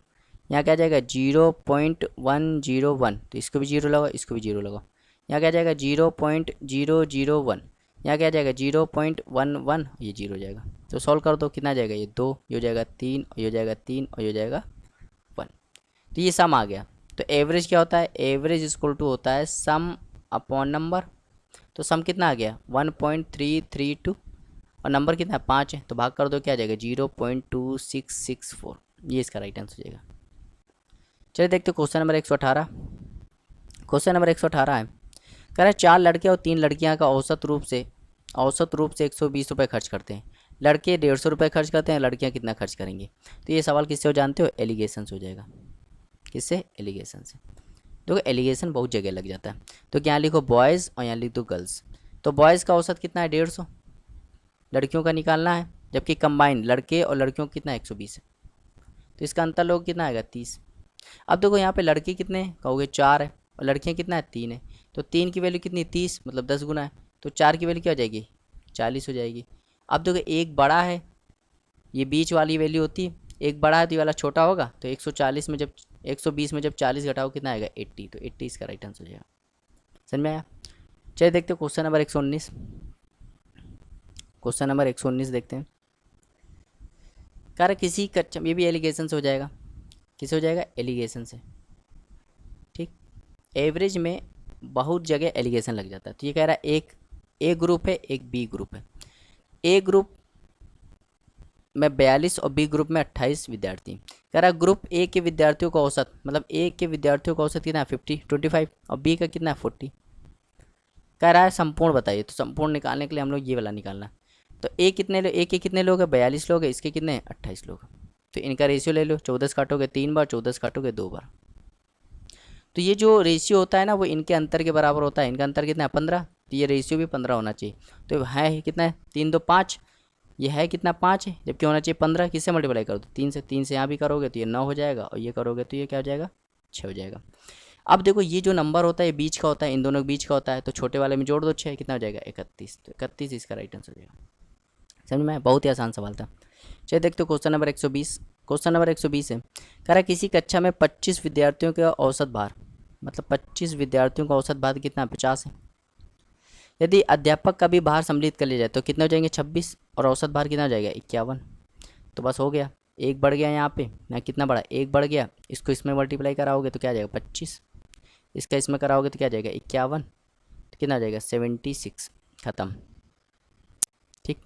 यहाँ क्या जाएगा? 0.101। तो इसको भी 0 लगाओ, इसको भी 0 लगाओ। यहाँ क्या जाएगा? 0.001, यहाँ क्या जाएगा? 0.11, ये 0 हो जाएगा। तो सॉल्व कर दो, कितना जाएगा? ये 2, ये हो जाएगा 3, और ये हो जाएगा 3, और ये हो जाएगा 1। तो ये सम आ गया। तो एवरेज क्या होता है? एवरेज इक्वल टू होता है सम अपॉन नंबर। तो सम कितना आ गया? 1.332, और नंबर कितना है? 5 है। तो भाग कर दो, क्या आ जाएगा? 0.2664। ये इसका राइट आंसर हो जाएगा। चलिए देखते हो क्वेश्चन नंबर 118। क्वेश्चन नंबर 118 है, कह रहा है 4 लड़के और 3 लड़कियां का औसत रूप से 120 रुपये खर्च करते हैं। लड़के 150 रुपये खर्च करते हैं, लड़कियां कितना खर्च करेंगी? तो ये सवाल किससे हो जानते हो? एलिगेशन से हो जाएगा। किससे? एलिगेशन से। देखो एलिगेशन बहुत जगह लग जाता है, तो यहाँ लिखो बॉयज़ और यहाँ लिख दो गर्ल्स। तो बॉयज़ का औसत कितना है? 150, लड़कियों का निकालना है, जबकि कंबाइन लड़के और लड़कियों का कितना? 120 है। तो इसका अंतर लोग कितना आएगा? 30। अब देखो यहाँ पे लड़के कितने हैं? कहोगे 4 है, और लड़कियाँ कितना है? 3 है। तो 3 की वैल्यू कितनी? 30, मतलब 10 गुना है। तो 4 की वैल्यू क्या हो जाएगी? 40 हो जाएगी। अब देखो एक बड़ा है, ये बीच वाली वैल्यू होती है, एक बड़ा है तो ये वाला छोटा होगा। तो 140 में जब 120 में जब 40 घटाओ कितना आएगा? 80। तो 80 इसका राइट आंसर हो जाएगा। समझ में आया? चलिए देखते हो क्वेश्चन नंबर 119। क्वेश्चन नंबर 119 देखते हैं। कह रहा किसी कच्चा, ये भी एलिगेशन से हो जाएगा। किसे हो जाएगा? एलिगेशन से। ठीक, एवरेज में बहुत जगह एलिगेशन लग जाता है। तो ये कह रहा है एक ए ग्रुप है, एक बी ग्रुप है। ए ग्रुप में 42 और बी ग्रुप में 28 विद्यार्थी। कह रहा है ग्रुप ए के विद्यार्थियों का औसत, मतलब ए के विद्यार्थियों का औसत कितना है? 25, और बी का कितना है? 40। कह रहा है संपूर्ण बताइए। तो संपूर्ण निकालने के लिए हम लोग ये वाला निकालना है। तो एक के कितने लोग हैं, 42 लोग हैं, इसके कितने हैं, 28 लोग हैं। तो इनका रेशियो ले लो, 14 से काटोगे 3 बार, 14 से काटोगे 2 बार। तो ये जो रेशियो होता है ना वो इनके अंतर के बराबर होता है। इनका अंतर कितना है, 15। तो ये रेशियो भी 15 होना चाहिए। तो है कितना है, 3 2 5, ये है कितना 5 है, जबकि होना चाहिए 15। किससे मल्टीप्लाई कर दो, 3 से। 3 से यहाँ भी करोगे तो ये 9 हो जाएगा, और ये करोगे तो ये क्या हो जाएगा, 6 हो जाएगा। अब देखो ये जो नंबर होता है ये बीच का होता है, इन दोनों के बीच का होता है, तो छोटे वाले में जोड़ दो 6, कितना हो जाएगा, 31। तो 31 इसका राइट आंसर हो जाएगा। समझ में, बहुत ही आसान सवाल था। चलिए देखते हो क्वेश्चन नंबर 120। क्वेश्चन नंबर 120 है, कह रहा है किसी कक्षा में 25 विद्यार्थियों का औसत भार, मतलब 25 विद्यार्थियों का औसत भार कितना, 50 है। यदि अध्यापक का भी भार सम्मिलित कर लिया जाए तो कितने हो जाएंगे, 26, और औसत भार कितना हो जाएगा, 51। तो बस हो गया, एक बढ़ गया यहाँ पे, यहाँ कितना बढ़ा, एक बढ़ गया। इसको इसमें मल्टीप्लाई कराओगे तो क्या आ जाएगा, 25। इसका इसमें कराओगे तो क्या आ जाएगा, 51। तो कितना आ जाएगा, 76। ख़त्म। ठीक,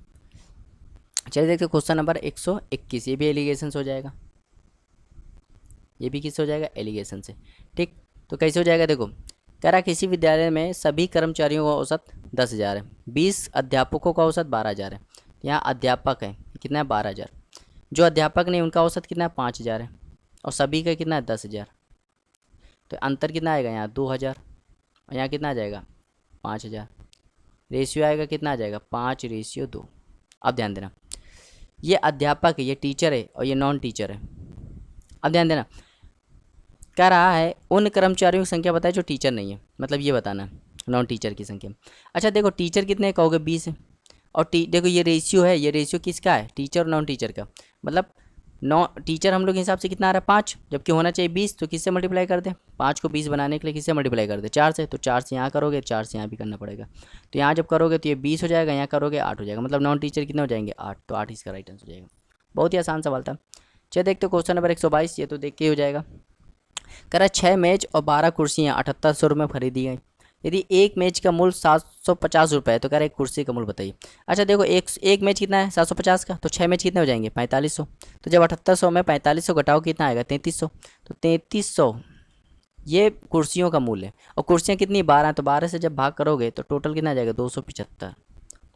चलिए देखते क्वेश्चन नंबर 121। ये भी एलिगेशन से हो जाएगा, ये भी किससे हो जाएगा, एलिगेशन से। ठीक, तो कैसे हो जाएगा, देखो कह रहा किसी विद्यालय में सभी कर्मचारियों का औसत 10,000 है, 20 अध्यापकों का औसत 12,000 है। यहाँ अध्यापक है कितना है, 12,000। जो अध्यापक नहीं उनका औसत कितना है, 5,000 है, और सभी का कितना है, 10,000। तो अंतर कितना आएगा, यहाँ 2,000, और यहाँ कितना आ जाएगा, 5,000। रेशियो आएगा कितना आ जाएगा, 5:2। अब ध्यान देना, ये अध्यापक है, ये टीचर है, और ये नॉन टीचर है। अब ध्यान देना, कह रहा है उन कर्मचारियों की संख्या बताए जो टीचर नहीं है, मतलब ये बताना है नॉन टीचर की संख्या। अच्छा देखो टीचर कितने कहोगे, 20 है, और देखो ये रेशियो है, ये रेशियो किसका है, टीचर और नॉन टीचर का। मतलब टीचर हम लोग के हिसाब से कितना आ रहा है, 5, जबकि होना चाहिए 20। तो किससे मल्टीप्लाई कर दें, 5 को 20 बनाने के लिए किससे मल्टीप्लाई कर दे, 4 से। तो 4 से यहाँ करोगे, 4 से यहाँ भी करना पड़ेगा। तो यहाँ जब करोगे तो ये 20 हो जाएगा, यहाँ करोगे 8 हो जाएगा, मतलब नॉन टीचर कितने हो जाएंगे, 8। तो 8 इसका राइट आंसर हो जाएगा। बहुत ही आसान सवाल था। चलिए देखते हो क्वेश्चन नंबर 122। ये तो देख के हो जाएगा। कह रहा है 6 मेज और 12 कुर्सियाँ 7800 रुपये में खरीदी गई। यदि एक मेज का मूल्य 750 रुपये है तो कह रहा है एक कुर्सी का मूल्य बताइए। अच्छा देखो एक मेज कितना है, 750 का, तो 6 मेज कितने हो जाएंगे, 4500। तो जब 7800 में 4500 घटाओ कितना आएगा, 3300। तो 3300 ये कुर्सियों का मूल्य है, और कुर्सियाँ कितनी, 12। तो 12 से जब भाग करोगे तो टोटल कितना आ जाएगा, 275।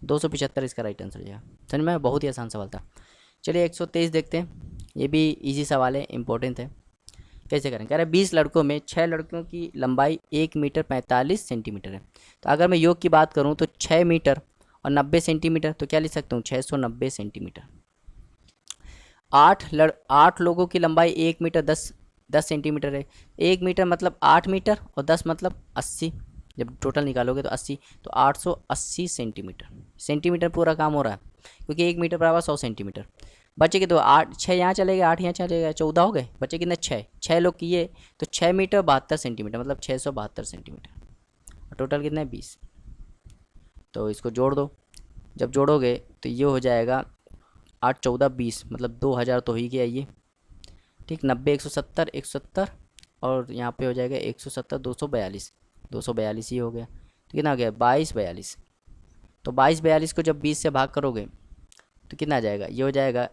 275 इसका राइट आंसर हो जाएगा। समझ में, बहुत ही आसान सवाल था। चलिए 123 देखते हैं। ये भी ईजी सवाल है, इंपॉर्टेंट है। कैसे करें, कह रहे हैं 20 लड़कों में 6 लड़कियों की लंबाई 1 मीटर 45 सेंटीमीटर है। तो अगर मैं योग की बात करूं तो 6 मीटर और 90 सेंटीमीटर, तो क्या लिख सकता हूं, 690 सेंटीमीटर। 8 लोगों की लंबाई 1 मीटर 10 सेंटीमीटर है। 1 मीटर मतलब 8 मीटर, और 10 मतलब 80। जब टोटल निकालोगे तो 80, तो 880 सेंटीमीटर। सेंटीमीटर पूरा काम हो रहा है, क्योंकि 1 मीटर बराबर 100 सेंटीमीटर। बच्चे के तो 8, 6 यहाँ चले गए, 8 यहाँ चले गए, 14 हो गए। बच्चे कितने, 6 लोग किए, तो 6 मीटर 72 सेंटीमीटर, मतलब 672 सेंटीमीटर। टोटल कितना है, 20। तो इसको जोड़ दो, जब जोड़ोगे तो ये हो जाएगा 8 14 20, मतलब 2000 तो ही गया ये। ठीक, 90 170 170, और यहाँ पे हो जाएगा 170 242, 242 ही हो गया। तो कितना हो गया, 22 42। तो 22 42 को जब 20 से भाग करोगे तो कितना आ जाएगा, ये हो जाएगा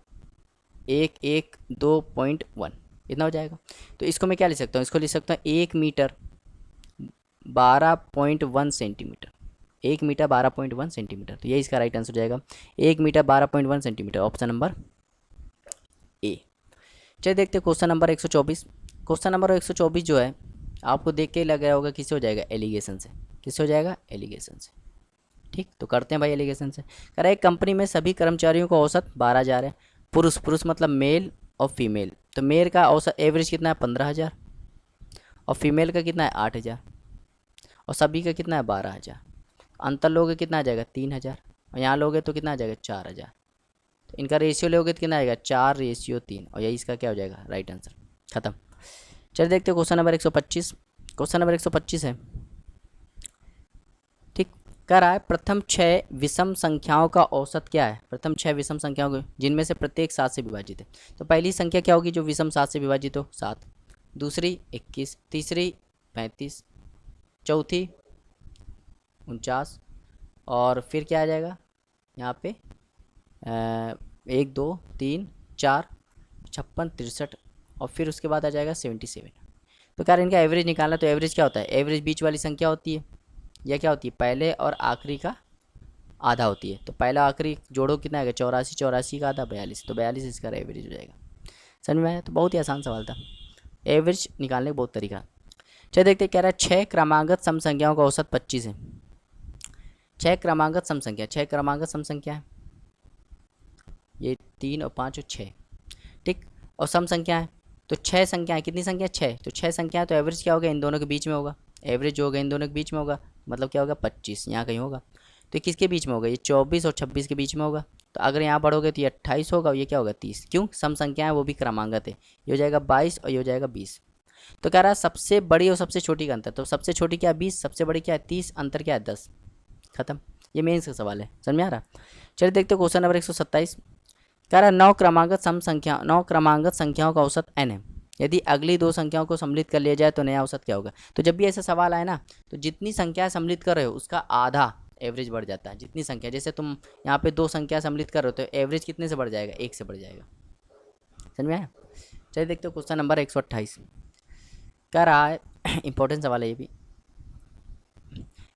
112.1, इतना हो जाएगा। तो इसको मैं क्या लिख सकता हूँ, इसको लिख सकता हूँ 1 मीटर 12.1 सेंटीमीटर। 1 metre 12.1 centimetre. तो ये इसका राइट आंसर हो जाएगा, 1 metre 12.1 centimetre, option number A. चलिए देखते हैं क्वेश्चन नंबर 124। क्वेश्चन नंबर 124 जो है आपको देख के लग रहा होगा किससे हो जाएगा, एलिगेशन से। किससे हो जाएगा, एलिगेशन से। ठीक, तो करते हैं भाई एलिगेशन से। कह रहा है एक कंपनी में सभी कर्मचारियों का औसत 12,000 है। पुरुष मतलब मेल और फीमेल। तो मेल का औसत एवरेज कितना है, 15,000, और फीमेल का कितना है, 8,000, और सभी का कितना है, 12,000। अंतर लोगे कितना आ जाएगा, 3,000, और यहाँ लोगे तो कितना आ जाएगा, 4,000। तो इनका रेशियो लोगे तो कितना आएगा, 4:3, और यही इसका क्या हो जाएगा, राइट आंसर। खत्म। चलिए देखते हैं क्वेश्चन नंबर 125। क्वेश्चन नंबर 125 है, ठीक, कह रहा है प्रथम 6 विषम संख्याओं का औसत क्या है। प्रथम 6 विषम संख्याओं को जिनमें से प्रत्येक 7 से विभाजित है। तो पहली संख्या क्या होगी जो विषम 7 से विभाजित हो, 7। दूसरी 21, तीसरी 35, चौथी 49, और फिर क्या आ जाएगा यहाँ पे 1 2 3 4 56 63, और फिर उसके बाद आ जाएगा 77। तो क्या इनका एवरेज निकालना, तो एवरेज क्या होता है, एवरेज बीच वाली संख्या होती है, या क्या होती है, पहले और आखिरी का आधा होती है। तो पहला आखिरी जोड़ो कितना आएगा, 84, 84 का आधा 42, तो 42 इसका एवरेज हो जाएगा। समझ में आया? तो बहुत ही आसान सवाल था, एवरेज निकालने का बहुत तरीका। चलिए देखते कह रहा है 6 क्रमागत सम संख्याओं का औसत 25 है। 6 क्रमागत सम संख्या, 6 क्रमागत सम संख्या है, ये 3 और 5 और 6, ठीक। और सम संख्या है, तो 6 संख्या है, कितनी संख्या 6, तो 6 संख्या है, तो एवरेज क्या होगा, इन दोनों के बीच में होगा। एवरेज जो होगा इन दोनों के बीच में होगा, मतलब क्या होगा 25 यहाँ कहीं होगा। तो ये किसके बीच में होगा, ये 24 और 26 के बीच में होगा। तो अगर यहाँ पढ़ोगे तो ये 28 होगा और ये क्या होगा 30, क्यों, सम संख्या है वो भी क्रमांगत है। ये हो जाएगा 22 और ये हो जाएगा 20। तो कह रहा है सबसे बड़ी और सबसे छोटी का अंतर, तो सबसे छोटी क्या है 20, सबसे बड़ी क्या है 30, अंतर क्या है 10, खत्म। ये मेंस का सवाल है, समझ में आ रहा। चलिए देखते हो क्वेश्चन नंबर 127। कह रहा है 9 क्रमागत सम संख्या, 9 क्रमागत संख्याओं का औसत n है। यदि अगली 2 संख्याओं को सम्मिलित कर लिया जाए तो नया औसत क्या होगा। तो जब भी ऐसा सवाल आए ना, तो जितनी संख्या सम्मिलित कर रहे हो उसका आधा एवरेज बढ़ जाता है। जितनी संख्या, जैसे तुम यहाँ पे 2 संख्या सम्मिलित कर रहे हो तो एवरेज कितने से बढ़ जाएगा, 1 से बढ़ जाएगा। समझ में आया। चलिए देखते हो क्वेश्चन नंबर 128। कह रहा है इंपॉर्टेंट सवाल है ये भी।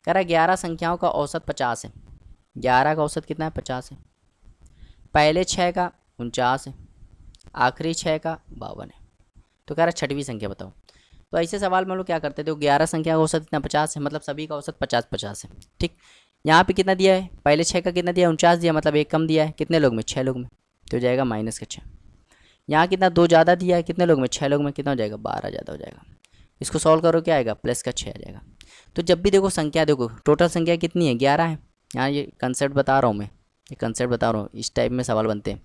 कह रहा है 11 संख्याओं का औसत 50 है। 11 का औसत कितना है 50 है। पहले 6 का 49 है, आखिरी 6 का 52 है। तो कह रहा है छठवीं संख्या बताओ। तो ऐसे सवाल में हम लोग क्या करते थे, तो 11 संख्या का औसत इतना 50 है, मतलब सभी का औसत 50-50 है, ठीक। यहाँ पे कितना दिया है, पहले 6 का कितना दिया 49 दिया, मतलब एक कम दिया है, कितने लोग में 6 लोग में, तो हो जाएगा -6। यहाँ कितना 2 ज़्यादा दिया है, कितने लोग में 6 लोग में, कितना हो जाएगा 12 ज़्यादा हो जाएगा। इसको सॉल्व करो क्या आएगा +6 आ जाएगा। तो जब भी देखो संख्या, देखो टोटल संख्या कितनी है 11 है। यहाँ ये कंसेप्ट बता रहा हूँ मैं, ये कंसेप्ट बता रहा हूँ, इस टाइप में सवाल बनते हैं।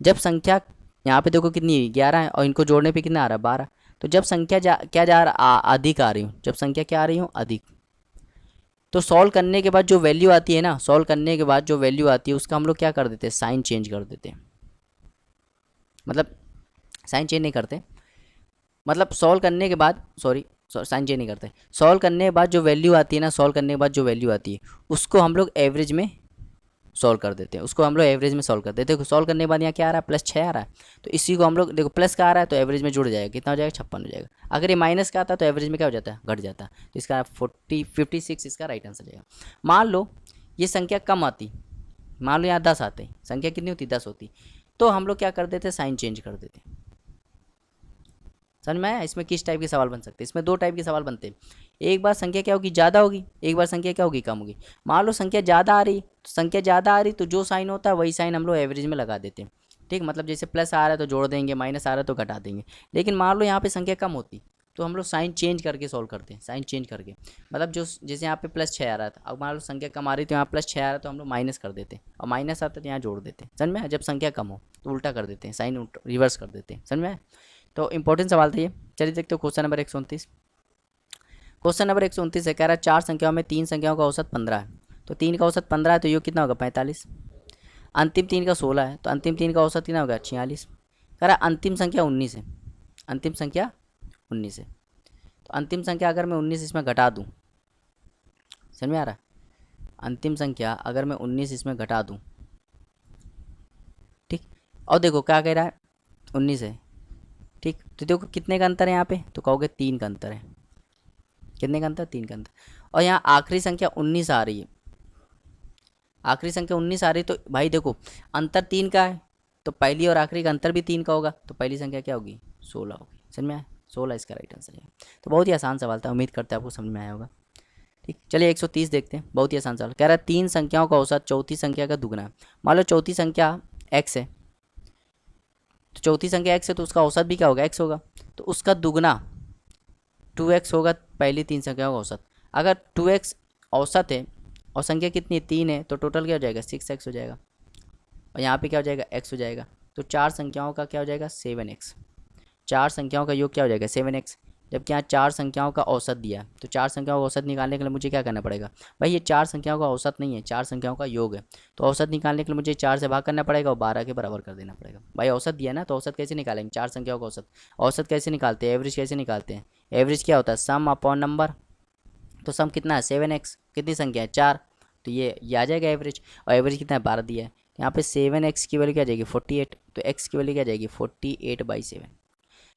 जब संख्या यहाँ पे देखो कितनी है 11 है और इनको जोड़ने पे कितना आ रहा है 12। तो जब संख्या क्या जा रहा अधिक आ रही हूँ, जब संख्या क्या आ रही हूँ अधिक, तो सॉल्व करने के बाद जो वैल्यू आती है ना, सॉल्व करने के बाद जो वैल्यू आती है उसका हम लोग क्या कर देते हैं, साइन चेंज कर देते हैं। मतलब साइन चेंज नहीं करते, मतलब सॉल्व करने के बाद, सॉरी साइन चेंज नहीं करते, सॉल्व करने के बाद जो वैल्यू आती है ना, सॉल्व करने के बाद जो वैल्यू आती है उसको हम लोग एवरेज में सॉल्व कर देते हैं, उसको हम लोग एवरेज में सॉल्व कर देते हैं। देखो सॉल्व करने के बाद यहाँ क्या आ रहा है +6 आ रहा है, तो इसी को हम लोग देखो प्लस का आ रहा है तो एवरेज में जुड़ जाएगा, कितना हो जाएगा 56 हो जाएगा। अगर ये माइनस का आता है तो एवरेज में क्या हो जाता है, घट जाता है। तो इसका 56 इसका राइट आंसर जाएगा। मान लो ये संख्या कम आती, मान लो यहाँ 10 आते, संख्या कितनी होती 10 होती, तो हम लोग क्या कर देते साइन चेंज कर देते। समझ में आया। इसमें किस टाइप के सवाल बन सकते हैं, इसमें 2 टाइप के सवाल बनते हैं। एक बार संख्या क्या होगी ज़्यादा होगी, एक बार संख्या क्या होगी कम होगी। मान लो संख्या ज़्यादा आ रही, तो संख्या ज़्यादा आ रही तो जो साइन होता है वही साइन हम लोग एवरेज में लगा देते हैं, ठीक। मतलब जैसे प्लस आ रहा है तो जोड़ देंगे, माइनस आ रहा है तो घटा देंगे। लेकिन मान लो यहाँ पे संख्या कम होती तो हम लोग साइन चेंज करके सॉल्व करते हैं, साइन चेंज करके। मतलब जो जैसे यहाँ पे +6 आ रहा था, अब मान लो संख्या कम आ रही तो यहाँ +6 आ रहा तो हम लोग माइनस कर देते हैं, और माइनस आता तो यहाँ जोड़ देते हैं। समझ में। जब संख्या कम हो तो उल्टा कर देते हैं, साइन रिवर्स कर देते हैं। समझ में। तो इंपॉर्टेंट सवाल था ये। चलिए देखते हो क्वेश्चन नंबर 129। क्वेश्चन नंबर 129 है, कह रहा है 4 संख्याओं में 3 संख्याओं का औसत 15 है। तो 3 का औसत 15 है तो ये कितना होगा 45। अंतिम 3 का 16 है तो अंतिम 3 का औसत कितना होगा 46। कह रहा है अंतिम संख्या 19 है, अंतिम संख्या 19 है। तो अंतिम संख्या अगर मैं 19 इसमें घटा दूँ, समझ में आ रहा है। अंतिम संख्या अगर मैं 19 इसमें घटा दूँ, ठीक। और देखो क्या कह रहा है 19 है, ठीक। तो देखो कितने का अंतर है यहाँ पे, तो कहोगे 3 का अंतर है। कितने का अंतर, 3 का अंतर। और यहाँ आखिरी संख्या 19 आ रही है, आखिरी संख्या 19 आ रही है, तो भाई देखो अंतर 3 का है तो पहली और आखिरी का अंतर भी 3 का होगा, तो पहली संख्या क्या होगी 16 होगी। समझ में आया, 16 इसका राइट आंसर है। तो बहुत ही आसान सवाल था, उम्मीद करते हैं आपको समझ में आया होगा, ठीक। चलिए 130 देखते हैं, बहुत ही आसान सवाल। कह रहा है 3 संख्याओं का औसत चौथी संख्या का दुगना है। मान लो चौथी संख्या x है, तो चौथी संख्या x है तो उसका औसत भी क्या होगा x होगा, तो उसका दुगना 2x होगा पहली 3 संख्याओं का औसत। अगर 2x औसत है और संख्या कितनी है 3 है, तो टोटल क्या हो जाएगा 6x हो जाएगा, और यहाँ पे क्या हो जाएगा x हो जाएगा। तो 4 संख्याओं का क्या हो जाएगा 7x, 4 संख्याओं का योग क्या हो जाएगा 7x। जबकि यहाँ 4 संख्याओं का औसत दिया है, तो 4 संख्याओं का औसत निकालने के लिए मुझे क्या करना पड़ेगा, भाई ये 4 संख्याओं का औसत नहीं है, 4 संख्याओं का योग है। तो औसत निकालने के लिए मुझे 4 से भाग करना पड़ेगा और 12 के बराबर कर देना पड़ेगा। भाई औसत दिया ना, तो औसत कैसे निकालेंगे 4 संख्याओं का औसत। औसत कैसे निकालते हैं, एवरेज कैसे निकालते हैं। एवरेज क्या होता है सम अपॉन नंबर, तो सम कितना है 7x, कितनी संख्या है 4, तो ये आ जाएगा एवरेज। और एवरेज कितना है 12 दिया है, यहाँ पे 7x की वैल्यू क्या जाएगी 48, तो x की वैल्यू क्या जाएगी 48/7।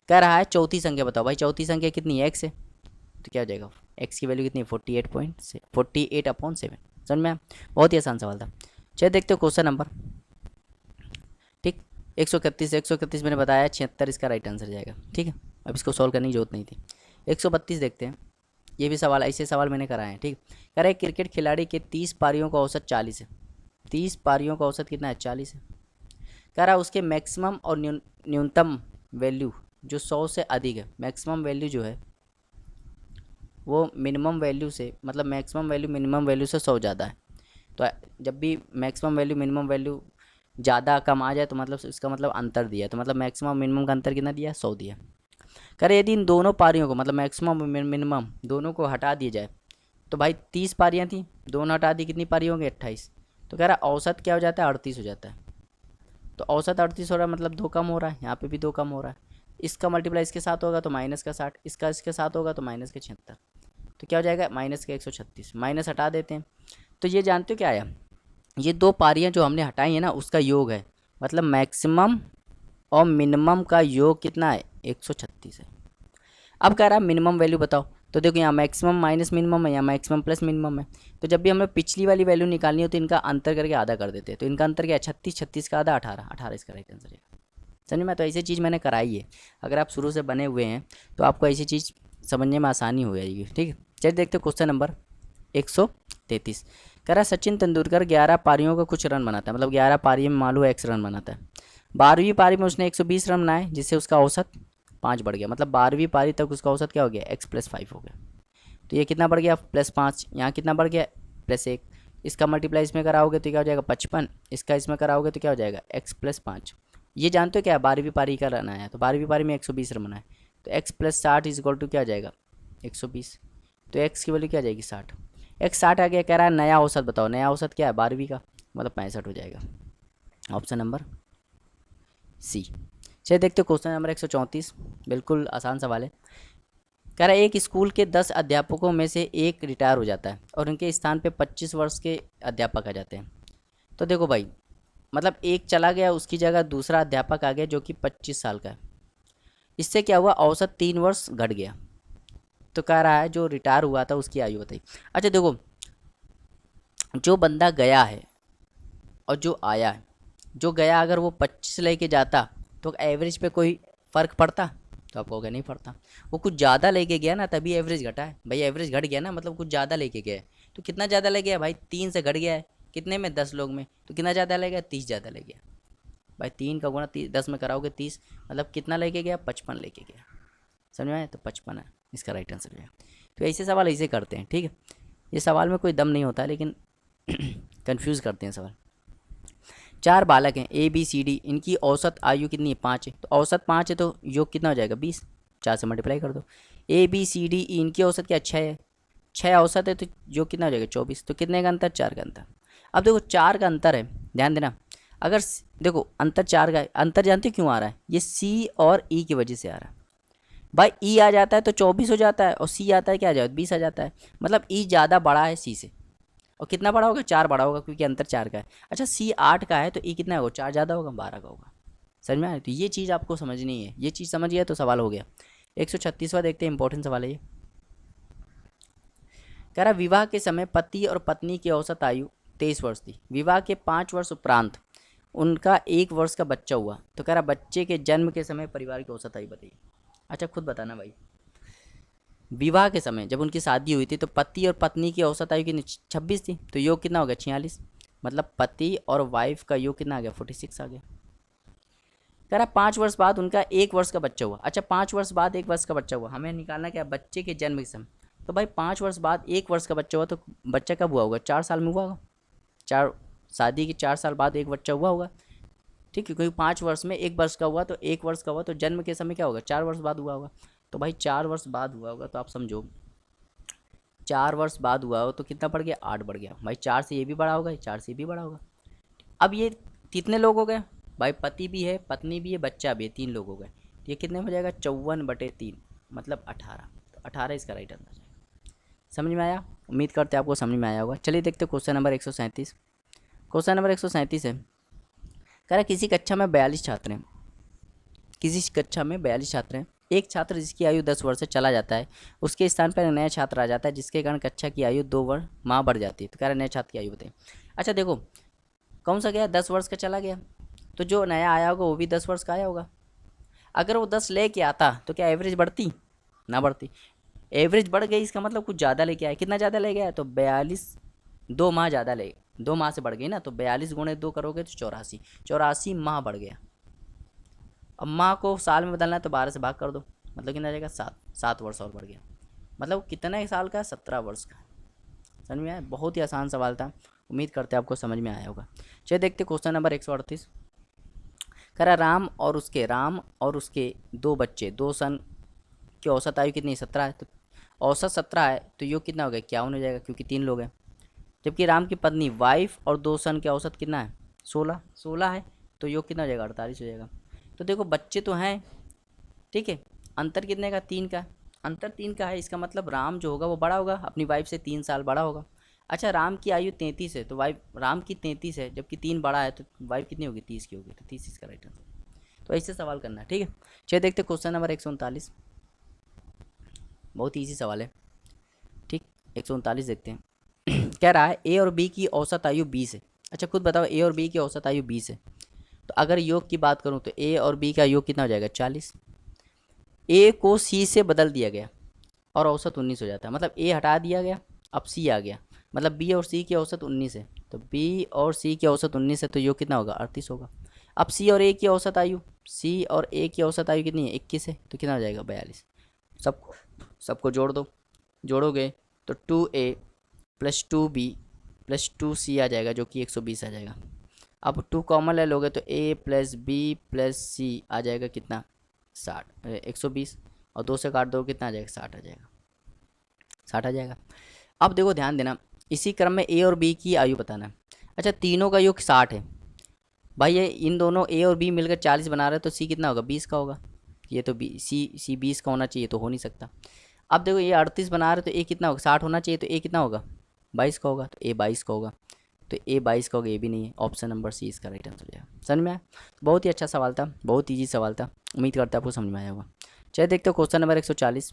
कह रहा है चौथी संख्या बताओ, भाई चौथी संख्या कितनी है x है, तो क्या हो जाएगा x की वैल्यू कितनी है 48/7, 48/7। समझ में आया? बहुत ही आसान सवाल था। चलिए देखते हो क्वेश्चन नंबर, ठीक, 131 मैंने बताया, 76 इसका राइट आंसर जाएगा। ठीक है, अब इसको सॉल्व करने की जरूरत नहीं थी। 132 देखते हैं, ये भी सवाल, ऐसे सवाल मैंने कराए हैं। ठीक, कह रहा है क्रिकेट खिलाड़ी के 30 पारियों का औसत 40 है। 30 पारियों का औसत कितना है? 40 है। कह रहा है उसके मैक्सिमम और न्यूनतम वैल्यू जो 100 से अधिक है, मैक्सिमम वैल्यू जो है वो मिनिमम वैल्यू से, मतलब मैक्सिमम वैल्यू मिनिमम वैल्यू से 100 ज़्यादा है। तो जब भी मैक्सिमम वैल्यू मिनिमम वैल्यू ज़्यादा कम आ जाए तो मतलब इसका मतलब अंतर दिया है, तो मतलब मैक्सिमम मिनिमम का अंतर कितना दिया? 100 दिया। करे यदि इन दोनों पारियों को, मतलब मैक्सिमम और मिनिमम दोनों को हटा दिया जाए, तो भाई 30 पारियाँ थी, दोनों हटा दी, कितनी पारी होंगी? 28। तो कह रहा है औसत क्या हो जाता है? 38 हो जाता है। तो औसत 38 हो रहा है, मतलब 2 कम हो रहा है, यहाँ पे भी 2 कम हो रहा है। इसका मल्टीप्लाई इसके साथ होगा तो माइनस का 60, इसका इसके साथ होगा तो माइनस के 76। तो क्या हो जाएगा? माइनस के 136। माइनस हटा देते हैं, तो ये जानते हो क्या आया? ये दो पारियाँ जो हमने हटाई है ना, उसका योग है, मतलब मैक्सिमम और मिनिमम का योग कितना है? 136 है। अब कह रहा है मिनिमम वैल्यू बताओ, तो देखो यहाँ मैक्सिमम माइनस मिनिमम है, यहाँ मैक्सिमम प्लस मिनिमम है। तो जब भी हमें पिछली वाली वैल्यू निकालनी हो तो इनका अंतर करके आधा कर देते हैं। तो इनका अंतर क्या है? 36, 36 का आधा 18, 18 इसका राइट आंसर है। समझ में? तो ऐसी चीज़ मैंने कराई है, अगर आप शुरू से बने हुए हैं तो आपको ऐसी चीज़ समझने में आसानी हो जाएगी। ठीक है, चलिए देखते हो क्वेश्चन नंबर 133। कह रहा है सचिन तेंदुलकर 11 पारियों का कुछ रन बनाता है, मतलब 11 पारी में मान लो x रन बनाता है। 12वीं पारी में उसने 120 रन बनाए, जिससे उसका औसत 5 बढ़ गया, मतलब 12वीं पारी तक उसका औसत क्या हो गया? x+5 हो गया। तो ये कितना बढ़ गया? +5। यहाँ कितना बढ़ गया? +1। इसका मल्टीप्लाई इसमें कराओगे तो क्या हो जाएगा? 55। इसका इसमें कराओगे तो क्या हो जाएगा? x+5। ये जानते हो क्या? 12वीं पारी का रन आया, तो 12वीं पारी में 120 रन बनाए, तो x+60 इज इक्वल टू क्या आ जाएगा? 120। तो x की वैल्यू क्या आ जाएगी? 60। x 60 आ गया। कह रहा है नया औसत बताओ, नया औसत क्या है? 12वीं का, मतलब 65 हो जाएगा। Option number C. चलिए देखते हो क्वेश्चन नंबर 134, बिल्कुल आसान सवाल है। कह रहा है एक स्कूल के 10 अध्यापकों में से एक रिटायर हो जाता है और उनके स्थान पे 25 वर्ष के अध्यापक आ जाते हैं। तो देखो भाई, मतलब एक चला गया, उसकी जगह दूसरा अध्यापक आ गया जो कि 25 साल का है। इससे क्या हुआ? औसत 3 वर्ष घट गया। तो कह रहा है जो रिटायर हुआ था उसकी आयु बताइए। अच्छा देखो, जो बंदा गया है और जो आया है, जो गया अगर वो 25 लेके जाता तो एवरेज पे कोई फ़र्क पड़ता? तो आप कहोगे नहीं पड़ता। वो कुछ ज़्यादा लेके गया ना, तभी एवरेज घटा है भाई। एवरेज घट गया ना, मतलब कुछ ज़्यादा लेके गया है। तो कितना ज़्यादा ले गया भाई? 3 से घट गया है, कितने में? 10 लोग में। तो कितना ज़्यादा ले गया? 30 ज़्यादा ले गया भाई। 3 का गुणा 10 में कराओगे 30, मतलब कितना लेके गया? 55 लेके गया। समझ में आया? तो 55 है इसका राइट आंसर है। तो ऐसे सवाल ऐसे करते हैं। ठीक है, ये सवाल में कोई दम नहीं होता, लेकिन कंफ्यूज करते हैं सवाल। 4 बालक हैं ABCD, इनकी औसत आयु कितनी है? 5 है। तो औसत 5 है तो योग कितना हो जाएगा? 20। 4 से मल्टीप्लाई कर दो। ABCDE इनकी औसत क्या? 6 है। 6 औसत है तो योग कितना हो जाएगा? 24। तो कितने का अंतर? 4 का अंतर। अब देखो 4 का अंतर है, ध्यान देना। अगर देखो अंतर 4 का है, अंतर जानते हो क्यों आ रहा है? ये C और E की वजह से आ रहा है भाई। E आ जाता है तो 24 हो जाता है, और C आता है क्या आ जाएगा? 20 आ जाता है। मतलब E ज़्यादा बड़ा है C से, और कितना बड़ा होगा? 4 बड़ा होगा, क्योंकि अंतर 4 का है। अच्छा C 8 का है तो E कितना होगा? 4 ज़्यादा होगा, 12 का होगा। समझ में आया? तो ये चीज़ आपको समझनी है, ये चीज़ समझ गया तो सवाल हो गया। 136वां देखते हैं, इंपॉर्टेंट सवाल है ये। कह रहा विवाह के समय पति और पत्नी की औसत आयु 23 वर्ष थी। विवाह के 5 वर्ष उपरांत उनका 1 वर्ष का बच्चा हुआ। तो कह रहा बच्चे के जन्म के समय परिवार की औसत आयु बताइए। अच्छा खुद बताना भाई। विवाह के समय जब उनकी शादी हुई थी तो पति और पत्नी की औसत आयु कितनी? 26 थी। तो योग कितना हो गया? 46। मतलब पति और वाइफ का योग कितना आ गया? 46 आ गया। कह रहा 5 वर्ष बाद उनका 1 वर्ष का बच्चा हुआ। अच्छा 5 वर्ष बाद 1 वर्ष का बच्चा हुआ, हमें निकालना क्या? बच्चे के जन्म के समय। तो भाई 5 वर्ष बाद 1 वर्ष का बच्चा हुआ, तो बच्चा कब हुआ होगा? 4 साल में हुआ होगा। 4 शादी के 4 साल बाद एक बच्चा हुआ होगा। ठीक है, क्योंकि 5 वर्ष में 1 वर्ष का हुआ, तो 1 वर्ष का हुआ, तो जन्म के समय क्या होगा? 4 वर्ष बाद हुआ होगा। तो भाई 4 वर्ष बाद हुआ होगा, तो आप समझो 4 वर्ष बाद हुआ हो तो कितना बढ़ गया? 8 बढ़ गया भाई। 4 से ये भी बड़ा होगा, 4 से ये भी बड़ा होगा। अब ये कितने लोग हो गए भाई? पति भी है, पत्नी भी है, बच्चा भी है, 3 लोग हो गए। तो ये कितने हो जाएगा? 54/3, मतलब 18। तो 18 इसका राइट आंसर जाएगा। समझ में आया? उम्मीद करते हैं आपको समझ में आया होगा। चलिए देखते हैं क्वेश्चन नंबर 137। क्वेश्चन नंबर 137 है, कह रहा किसी कक्षा में 42 छात्र हैं, किसी कक्षा में 42 छात्र हैं, एक छात्र जिसकी आयु 10 वर्ष से चला जाता है, उसके स्थान पर एक नया छात्र आ जाता है, जिसके कारण कक्षा की आयु 2 वर्ष माह बढ़ जाती है। तो कह रहे नए छात्र की आयु बताइए। अच्छा देखो, कौन सा गया, 10 वर्ष का चला गया, तो जो नया आया होगा वो भी 10 वर्ष का आया होगा। अगर वो 10 लेके आता तो क्या एवरेज बढ़ती? ना बढ़ती। एवरेज बढ़ गई, इसका मतलब कुछ ज़्यादा लेके आया। कितना ज़्यादा ले गया? तो 42, 2 माह ज़्यादा ले, 2 माह से बढ़ गई ना, तो 42 गुणे 2 करोगे तो 84, 84 माह बढ़ गया। अब माह को साल में बदलना है तो 12 से भाग कर दो, मतलब कितना आ जाएगा? 7, 7 वर्ष और बढ़ गया। मतलब कितने साल का? 17 वर्ष का। समझ में आया? बहुत ही आसान सवाल था, उम्मीद करते हैं आपको समझ में आया होगा। चलिए देखते क्वेश्चन नंबर 138। कह रहा राम और उसके 2 बच्चे, 2 सन की औसत आयु कितनी? 17 है। तो औसत 17 है तो योग कितना हो गया? 51 हो जाएगा, क्योंकि 3 लोग हैं। जबकि राम की पत्नी वाइफ और 2 सन के औसत कितना है? 16, 16 है, तो योग कितना हो जाएगा? 48 हो जाएगा। तो देखो बच्चे तो हैं, ठीक है, अंतर कितने का? 3 का। अंतर 3 का है, इसका मतलब राम जो होगा वो बड़ा होगा, अपनी वाइफ से 3 साल बड़ा होगा। अच्छा, राम की आयु 33 है, तो वाइफ राम की 33 है, जबकि 3 बड़ा है, तो वाइफ कितनी होगी? 30 की होगी, तो 30 इसका राइट आंसर। तो ऐसे सवाल करना है, ठीक है। चलिए देखते क्वेश्चन नंबर 139। बहुत ईजी सवाल है, ठीक। 139 देखते हैं। कह रहा है ए और बी की औसत आयु 20 है। अच्छा खुद बताओ, ए और बी की औसत आयु 20 है, तो अगर योग की बात करूं तो ए और बी का योग कितना हो जाएगा? 40। ए को सी से बदल दिया गया और औसत 19 हो जाता है, मतलब ए हटा दिया गया, अब सी आ गया, मतलब बी और सी की औसत 19 है, तो बी और सी की औसत 19 है, तो योग कितना होगा? 38 होगा। अब सी और ए की औसत आयु, सी और ए की औसत आयु कितनी है? 21 है, तो कितना हो जाएगा? 42। सबको सबको जोड़ दो, जोड़ोगे तो 2a plus 2b plus 2c आ जाएगा, जो कि 120 आ जाएगा। अब 2 कॉमन ले लोगे तो a प्लस बी प्लस सी आ जाएगा कितना? 60, 120, और 2 से काट दो कितना आ जाएगा? 60 आ जाएगा, 60 आ जाएगा। अब देखो ध्यान देना, इसी क्रम में ए और बी की आयु बताना है। अच्छा तीनों का योग 60 है भाई, ये इन दोनों ए और बी मिलकर 40 बना रहे हैं, तो सी कितना होगा? 20 का होगा। ये तो बी सी 20 का होना चाहिए, तो हो नहीं सकता। अब देखो ये 38 बना रहे, तो ए कितना होगा? 60 होना चाहिए, तो ए कितना होगा? 22 का होगा, तो ए 22 का होगा, तो ए 22 का होगा, ये भी नहीं है। ऑप्शन नंबर सी इसका राइट आंसर हो जाएगा। समझ में आया? बहुत ही अच्छा सवाल था, बहुत ईजी सवाल था, उम्मीद करता है आपको समझ में आया होगा। चलिए देखते हो क्वेश्चन नंबर 140।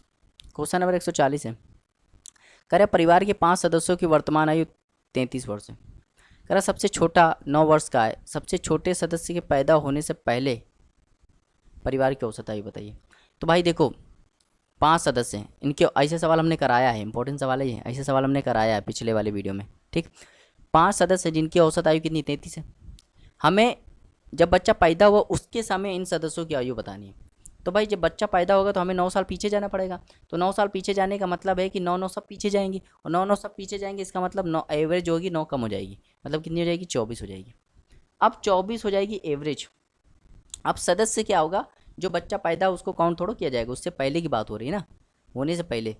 क्वेश्चन नंबर 140 है, कह रहा परिवार के 5 सदस्यों की वर्तमान आयु 33 वर्ष है। कह रहा सबसे छोटा 9 वर्ष का है, सबसे छोटे सदस्य के पैदा होने से पहले परिवार की औसत आयु बताइए। तो भाई देखो 5 सदस्य हैं, इनके ऐसे सवाल हमने कराया है, इंपॉर्टेंट सवाल है ये, ऐसे सवाल हमने कराया है पिछले वाले वीडियो में, ठीक। 5 सदस्य जिनकी औसत आयु कितनी? 33 है। हमें जब बच्चा पैदा हुआ उसके समय इन सदस्यों की आयु बतानी है। तो भाई जब बच्चा पैदा होगा तो हमें 9 साल पीछे जाना पड़ेगा, तो 9 साल पीछे जाने का मतलब है कि 9 सब पीछे जाएंगे, और 9 सब पीछे जाएंगे, इसका मतलब 9 एवरेज होगी, 9 कम हो जाएगी, मतलब कितनी हो जाएगी? 24 हो जाएगी। अब 24 हो जाएगी एवरेज। अब सदस्य क्या होगा? जो बच्चा पैदा उसको काउंट थोड़ा किया जाएगा, उससे पहले की बात हो रही है ना, होने से पहले।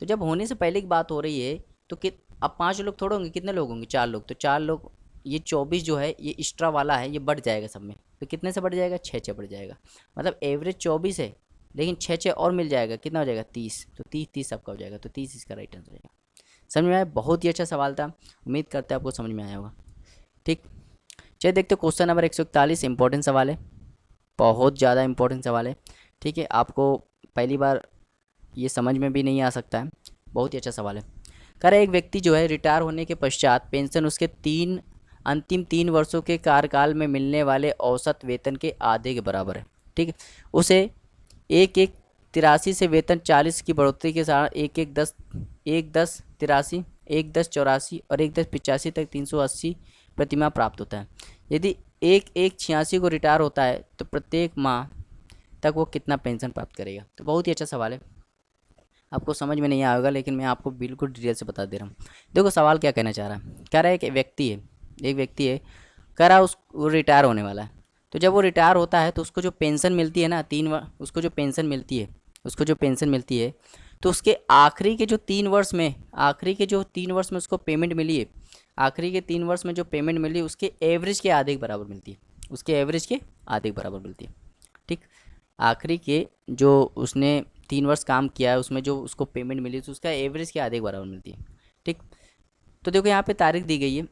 तो जब होने से पहले की बात हो रही है तो अब 5 लोग थोड़े होंगे, कितने लोग होंगे? 4 लोग, तो 4 लोग, ये 24 जो है ये एक्स्ट्रा वाला है, ये बढ़ जाएगा सब में, तो कितने से बढ़ जाएगा? 6 बढ़ जाएगा, मतलब एवरेज 24 है, लेकिन 6 और मिल जाएगा, कितना हो जाएगा? 30, तो 30 सबका हो जाएगा, तो 30 इसका राइट आंसर हो जाएगा। समझ में आया? बहुत ही अच्छा सवाल था, उम्मीद करते हैं आपको समझ में आया होगा, ठीक। चलिए देखते क्वेश्चन नंबर 141, इंपॉर्टेंट सवाल है, बहुत ज़्यादा इंपॉर्टेंट सवाल है, ठीक है। आपको पहली बार ये समझ में भी नहीं आ सकता है, बहुत ही अच्छा सवाल है। कह रहा है एक व्यक्ति जो है रिटायर होने के पश्चात पेंशन उसके अंतिम 3 वर्षों के कार्यकाल में मिलने वाले औसत वेतन के आधे के बराबर है, ठीक है। उसे एक 83 से वेतन 40 की बढ़ोतरी के साथ एक 10 83, 1 10 84 और 1 10 85 तक 380 प्रतिमाह प्राप्त होता है। यदि 1 1 86 को रिटायर होता है तो प्रत्येक माह तक वो कितना पेंशन प्राप्त करेगा? तो बहुत ही अच्छा सवाल है, आपको समझ में नहीं आएगा, लेकिन मैं आपको बिल्कुल डिटेल से बता दे रहा हूँ। देखो सवाल क्या कहना चाह रहा है, कह रहा है एक व्यक्ति है, कह रहा है वो रिटायर होने वाला है। तो जब वो रिटायर होता है तो उसको जो पेंशन मिलती है ना, उसको जो पेंशन मिलती है, तो उसके आखिरी के जो 3 वर्ष में उसको पेमेंट मिली है, आखिरी के 3 वर्ष में जो पेमेंट मिली है उसके एवरेज के आधे के बराबर मिलती है, उसके एवरेज के आधे के बराबर मिलती है, ठीक। आखिरी के जो उसने 3 वर्ष काम किया है उसमें जो उसको पेमेंट मिली तो उसका एवरेज के आधे के बराबर मिलती है, ठीक। तो देखो यहाँ पे तारीख दी गई है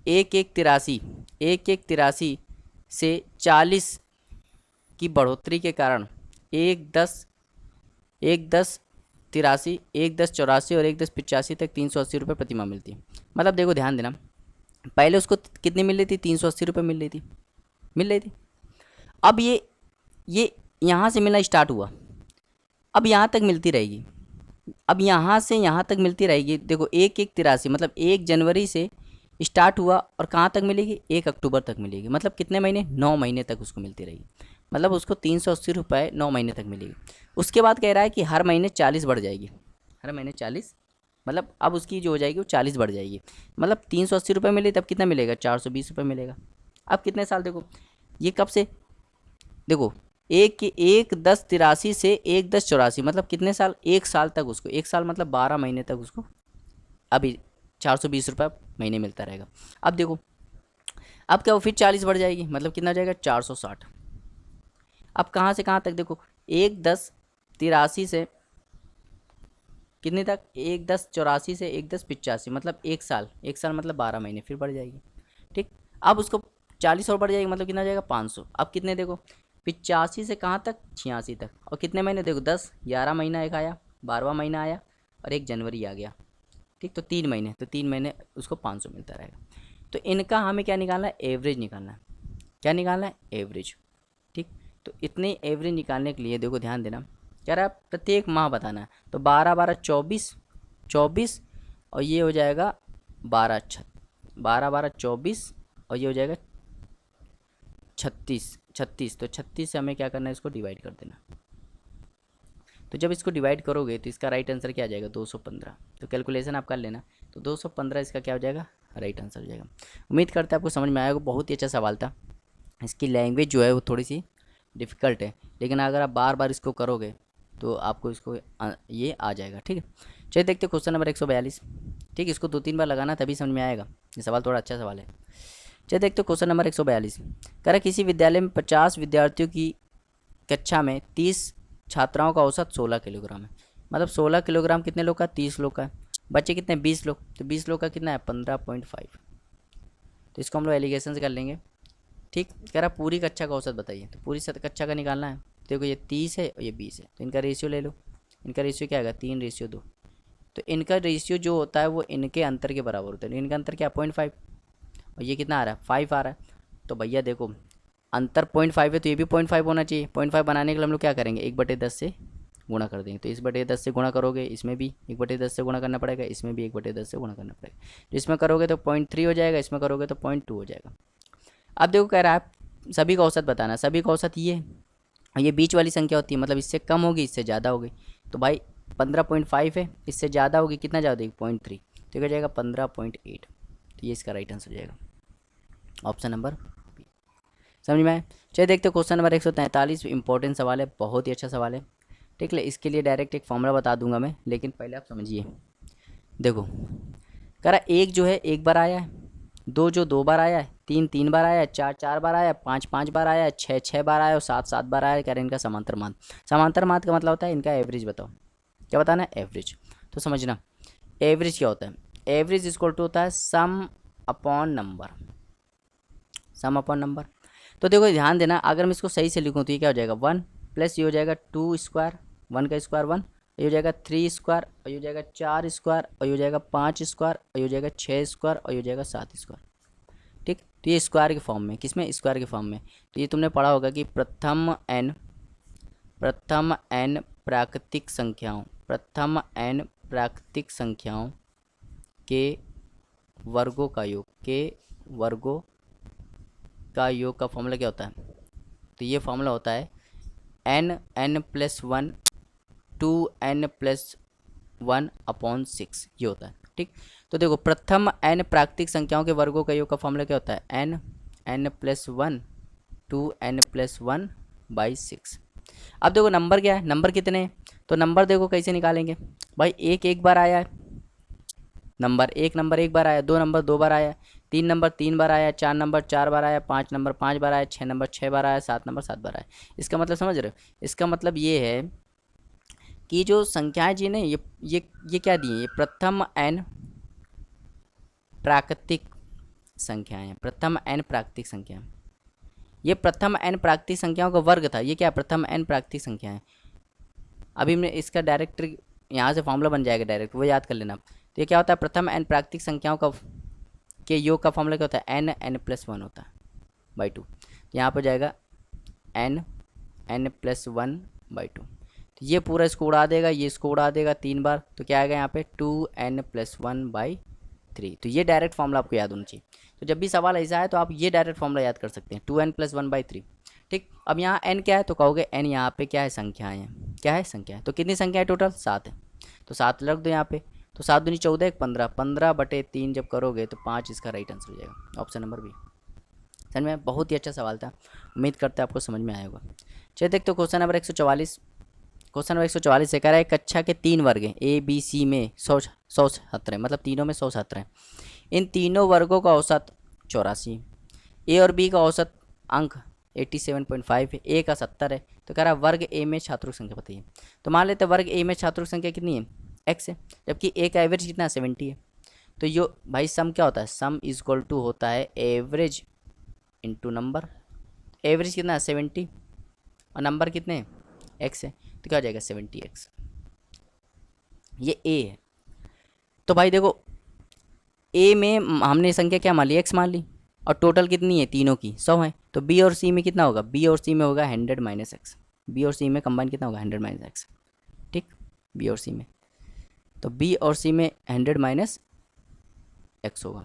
1 1 83 से 40 की बढ़ोतरी के कारण 1 10 1/10/83, 1/10/84 और 1/10/85 तक 380 रुपये प्रति माह मिलती है। मतलब देखो ध्यान देना, पहले उसको कितनी मिल रही थी, 380 रुपये मिल रही थी। अब ये यहाँ से मिलना स्टार्ट हुआ, अब यहाँ तक मिलती रहेगी, अब यहाँ से यहाँ तक मिलती रहेगी। देखो 1/1/83 मतलब 1 जनवरी से स्टार्ट हुआ और कहाँ तक मिलेगी, 1 अक्टूबर तक मिलेगी। मतलब कितने महीने, 9 महीने तक उसको मिलती रहेगी। मतलब उसको 380 रुपये 9 महीने तक मिलेगी। उसके बाद कह रहा है कि हर महीने 40 बढ़ जाएगी, हर महीने 40, मतलब अब उसकी जो हो जाएगी वो 40 बढ़ जाएगी। मतलब 380 रुपये मिली, तब कितना मिलेगा, 420 रुपये मिलेगा। अब कितने साल, देखो ये कब से, देखो 1/10/83 से 1/10/84 मतलब कितने साल, 1 साल तक उसको, 1 साल मतलब 12 महीने तक उसको अभी 420 रुपये महीने मिलता रहेगा। अब देखो अब क्या, वो फिर 40 बढ़ जाएगी, मतलब कितना हो जाएगा, 460। अब कहाँ से कहाँ तक, देखो 1/10/83 से कितने तक, 1/10/84 से 1/10/85 मतलब 1 साल, 1 साल मतलब 12 महीने, फिर बढ़ जाएगी। ठीक, अब उसको 40 और बढ़ जाएगी, मतलब कितना हो जाएगा, 500। अब कितने, देखो 85 से कहाँ तक, 86 तक, और कितने महीने, देखो 10, 11 महीना एक आया, 12वां महीना आया और 1 जनवरी आ गया। ठीक, तो 3 महीने, तो 3 महीने उसको 500 मिलता रहेगा। तो इनका हमें क्या निकालना है, एवरेज निकालना है। क्या निकालना है, एवरेज। ठीक, तो इतने एवरेज निकालने के लिए देखो ध्यान देना, कह रहा है प्रत्येक माह बताना है। तो 12/12 24 और ये हो जाएगा 12/12 24 और ये हो जाएगा 36। तो 36 से हमें क्या करना है, इसको डिवाइड कर देना। तो जब इसको डिवाइड करोगे तो इसका राइट आंसर क्या आ जाएगा, 215। तो कैलकुलेशन आप कर लेना, तो 215 इसका क्या हो जाएगा, राइट आंसर हो जाएगा। उम्मीद करते हैं आपको समझ में आएगा। बहुत ही अच्छा सवाल था। इसकी लैंग्वेज जो है वो थोड़ी सी डिफ़िकल्ट है, लेकिन अगर आप बार बार इसको करोगे तो आपको इसको ये आ जाएगा। ठीक है, चलिए देखते हैं क्वेश्चन नंबर 142। ठीक, इसको 2-3 बार लगाना तभी समझ में आएगा। ये सवाल थोड़ा अच्छा सवाल है। चलिए देखते हैं क्वेश्चन नंबर 142। कह रहा किसी विद्यालय में 50 विद्यार्थियों की कक्षा में 30 छात्राओं का औसत 16 किलोग्राम है। मतलब 16 किलोग्राम कितने लोग का, 30 लोग का है। बच्चे कितने, 20 लोग, तो 20 लोग का कितना है, 15.5। तो इसको हम लोग एलिगेशन से कर लेंगे। ठीक, कह रहा पूरी कक्षा का औसत बताइए। तो पूरी कक्षा का निकालना है। देखो ये 30 है और ये 20 है, तो इनका रेशियो ले लो। इनका रेशियो क्या आएगा, 3:2। तो इनका रेशियो जो होता है वो इनके अंतर के बराबर होता है। इनका अंतर क्या, 0.5, और ये कितना आ रहा है, 5 आ रहा है। तो भैया देखो अंतर 0.5 है तो ये भी 0.5 होना चाहिए। 0.5 बनाने के लिए हम लोग क्या करेंगे, 1/10 से गुणा कर देंगे। तो 1/10 से गुणा करोगे, इसमें भी 1/10 से गुणा करना पड़ेगा, इसमें भी 1/10 से गुणा करना पड़ेगा। तो इसमें करोगे तो 0.3 हो जाएगा, इसमें करोगे तो 0.2 हो जाएगा। अब देखो कह रहा है सभी का औसत बताना। सभी का औसत ये है, ये बीच वाली संख्या होती है, मतलब इससे कम होगी इससे ज़्यादा होगी। तो भाई 15.5 है, इससे ज़्यादा होगी, कितना ज़्यादा होगी, 0.3, तो क्या जाएगा 15.8। तो ये इसका राइट आंसर हो जाएगा, ऑप्शन नंबर बी। समझ में आए। चलिए देखते क्वेश्चन नंबर 143। इंपॉर्टेंट सवाल है, बहुत ही अच्छा सवाल है। ठीक है, इसके लिए डायरेक्ट एक फॉर्मूला बता दूंगा मैं, लेकिन पहले आप समझिए। देखो कह रहा एक जो है एक बार आया है, 2 जो 2 बार आया है, 3 3 बार आया है, 4 4 बार आया है, 5 5 बार आया है, 6 6 बार आया है और 7 7 बार आया है। कह रहे हैं इनका समांतर मान। समांतर मान का मतलब होता है इनका एवरेज बताओ। क्या बताना है, एवरेज। तो समझना एवरेज क्या होता है। एवरेज इक्वल टू होता है सम अपॉन नंबर, सम अपॉन नंबर। तो देखो ध्यान देना, अगर मैं इसको सही से लिखूँ तो ये क्या हो जाएगा, 1 प्लस ये हो जाएगा 2 स्क्वायर, 1 का स्क्वायर 1, ये हो जाएगा 3 स्क्वायर, और ये हो जाएगा 4 स्क्वायर, और ये हो जाएगा 5 स्क्वायर, और ये हो जाएगा 6 स्क्वायर, और ये हो जाएगा 7 स्क्वायर। ठीक, तो ये स्क्वायर के फॉर्म में, किसमें, स्क्वायर के फॉर्म में। तो ये तुमने पढ़ा होगा कि प्रथम n प्राकृतिक संख्याओं, प्रथम n प्राकृतिक संख्याओं के वर्गों का योग, के वर्गों का योग का फॉर्मूला क्या होता है। तो ये फॉर्मूला होता है n+1 2n+1/6, ये होता है। ठीक, तो देखो प्रथम n प्राकृतिक संख्याओं के वर्गों का योग का फॉर्मूला क्या होता है, n+1 2n+1/6। अब देखो नंबर क्या है, नंबर कितने हैं। तो नंबर देखो कैसे निकालेंगे भाई, एक बार आया है नंबर एक बार आया, 2 नंबर 2 बार आया, 3 नंबर 3 बार आया, 4 नंबर 4 बार आया, 5 नंबर 5 बार आया, 6 नंबर 6 बार आया, 7 नंबर 7 बार आया। इसका मतलब समझ रहे हो, इसका मतलब ये है कि जो संख्याएं जी ने ये क्या दी है, ये प्रथम n प्राकृतिक संख्याएं हैं, प्रथम n प्राकृतिक संख्या। ये प्रथम n प्राकृतिक संख्याओं का वर्ग था, ये क्या प्रथम n प्राकृतिक संख्या है। अभी मैं इसका डायरेक्ट यहाँ से फॉर्मूला बन जाएगा डायरेक्ट, वो याद कर लेना। तो ये क्या होता है, प्रथम एन प्राकृतिक संख्याओं का के योग का फॉर्मूला क्या होता है, n+1 होता है बाई 2। यहाँ पर जाएगा n+1/2। तो ये पूरा इसको उड़ा देगा, ये इसको उड़ा देगा 3 बार, तो क्या आएगा यहाँ पे 2n+1/3। तो ये डायरेक्ट फॉर्मूला आपको याद होना चाहिए। तो जब भी सवाल ऐसा है तो आप ये डायरेक्ट फॉर्मूला याद कर सकते हैं, 2n+1/3। ठीक, अब यहाँ n क्या है, तो कहोगे n यहाँ पे क्या है, संख्याएँ हैं, क्या है, संख्या है। तो कितनी संख्या है टोटल, 7 है, तो 7 रख दो यहाँ पे। तो 7 दूनी 14, 15, 15/3 जब करोगे तो 5 इसका राइट आंसर हो जाएगा, ऑप्शन नंबर बी। समझ में, बहुत ही अच्छा सवाल था, उम्मीद करते हैं आपको समझ में आया होगा। चलिए देखते हो क्वेश्चन नंबर 144। क्वेश्चन नंबर 144 से कह रहा है कक्षा के 3 वर्ग हैं ए बी सी में 100 छात्र हैं, मतलब तीनों में 100 छात्र हैं। इन तीनों वर्गों का औसत 84, ए और बी का औसत अंक 87.5 है, ए का 70 है। तो कह रहा है वर्ग ए में छात्रों की संख्या बताइए। तो मान लेते हैं वर्ग ए में छात्रों की संख्या कितनी है, x है, जबकि ए का एवरेज कितना है, 70 है। तो यो भाई सम क्या होता है, सम इज इक्वल टू होता है एवरेज इंटू नंबर। एवरेज कितना है, 70, और नंबर कितने हैं, x है, तो क्या हो जाएगा 70x। ये a है। तो भाई देखो a में हमने संख्या क्या मान ली, x मान ली, और टोटल कितनी है तीनों की 100 है। तो b और c में कितना होगा, b और c में होगा 100 - x। b और c में कंबाइन कितना होगा, 100 - x। ठीक, b और c में, तो b और c में 100 - x होगा।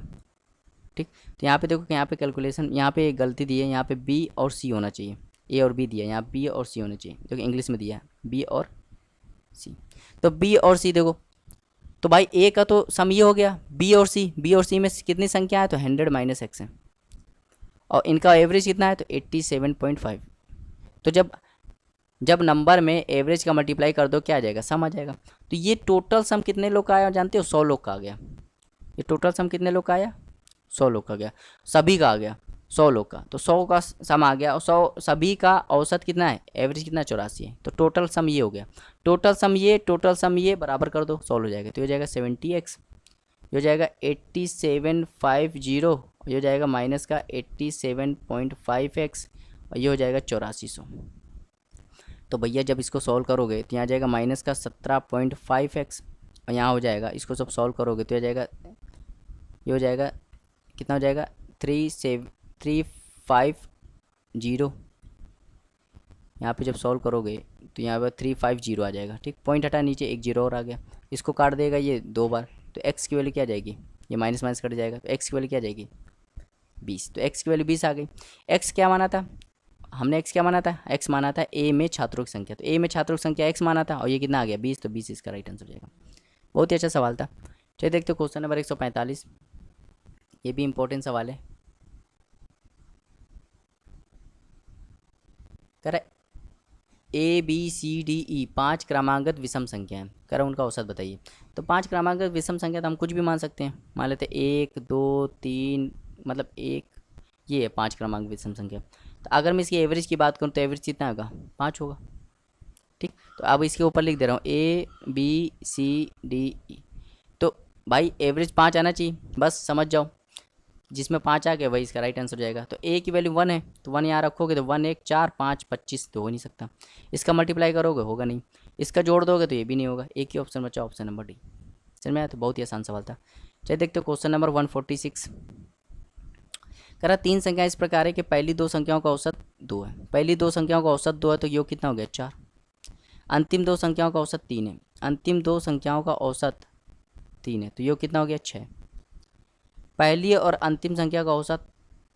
ठीक, तो यहाँ पे देखो कि यहाँ पे कैलकुलेशन, यहाँ पे एक गलती दी है, यहाँ पे b और c होना चाहिए, a और b दिया, यहाँ b और c होना चाहिए, जो कि इंग्लिश में दिया है b और c। तो b और c देखो, तो भाई a का तो सम ये हो गया, b और c में कितनी संख्या है, तो 100 - x है, और इनका एवरेज कितना है, तो 87.5। तो जब नंबर में एवरेज का मल्टीप्लाई कर दो क्या आ जाएगा, सम आ जाएगा। तो ये टोटल सम कितने लोग का आया जानते हो, 100 लोग का आ गया। ये टोटल सम कितने लोग का आया, 100 लोग का गया, सभी का आ गया 100 लोग का, तो 100 का सम आ गया, और 100 सभी का औसत कितना है, एवरेज कितना है, 84 है। तो टोटल सम ये हो गया, टोटल सम ये बराबर कर दो, 100 हो जाएगा। तो ये हो जाएगा 70x, ये हो जाएगा 8750, ये हो जाएगा माइनस का 87.5x, और ये हो जाएगा 8400। तो भैया जब इसको सॉल्व करोगे तो यहाँ जाएगा माइनस का 17.5x, और यहाँ हो जाएगा, इसको सब सॉल्व करोगे तो ये हो जाएगा कितना हो जाएगा, 350। यहाँ पे जब सॉल्व करोगे तो यहाँ पर 350 आ जाएगा। ठीक, पॉइंट हटा, नीचे एक जीरो और आ गया, इसको काट देगा ये 2 बार, तो x की वैल्यू क्या आ जाएगी, ये माइनस माइनस कट जाएगा, तो x की वैल्यू क्या आ जाएगी, 20। तो x की वैल्यू 20 आ गई। x क्या माना था हमने, x क्या माना था, x माना था a में छात्रों की संख्या, तो a में छात्रों की संख्या x माना था, और ये कितना आ गया 20, तो 20 इसका राइट आंसर हो जाएगा। बहुत ही अच्छा सवाल था। चलिए देखते हो क्वेश्चन नंबर 145, ये भी इंपॉर्टेंट सवाल है। कह रहा A B C D E 5 क्रमांकगत विषम संख्या है, कह रहा उनका औसत बताइए। तो 5 क्रमांकगत विषम संख्या तो हम कुछ भी मान सकते हैं, मान लेते हैं 1 2 3, मतलब एक ये है 5 क्रमांक विषम संख्या। तो अगर मैं इसकी एवरेज की बात करूँ तो एवरेज कितना होगा, 5 होगा। ठीक, तो अब इसके ऊपर लिख दे रहा हूँ A B C D E. तो भाई एवरेज 5 आना चाहिए, बस समझ जाओ, जिसमें 5 आ गया वही इसका राइट आंसर हो जाएगा। तो ए की वैल्यू 1 है, तो 1 यहाँ रखोगे तो 1 1 4 5 25, तो हो नहीं सकता। इसका मल्टीप्लाई करोगे होगा नहीं, इसका जोड़ दोगे तो ये भी नहीं होगा। एक ही ऑप्शन बचा, ऑप्शन नंबर डी। चल में आया, तो बहुत ही आसान सवाल था। चलिए देखते हो क्वेश्चन नंबर 146। कह रहा 3 संख्या इस प्रकार है कि पहली 2 संख्याओं का औसत 2 है, पहली 2 संख्याओं का औसत 2 है, तो योग कितना हो गया, 4। अंतिम 2 संख्याओं का औसत 3 है, अंतिम 2 संख्याओं का औसत 3 है, तो योग कितना हो गया, 6। पहली और अंतिम संख्या का औसत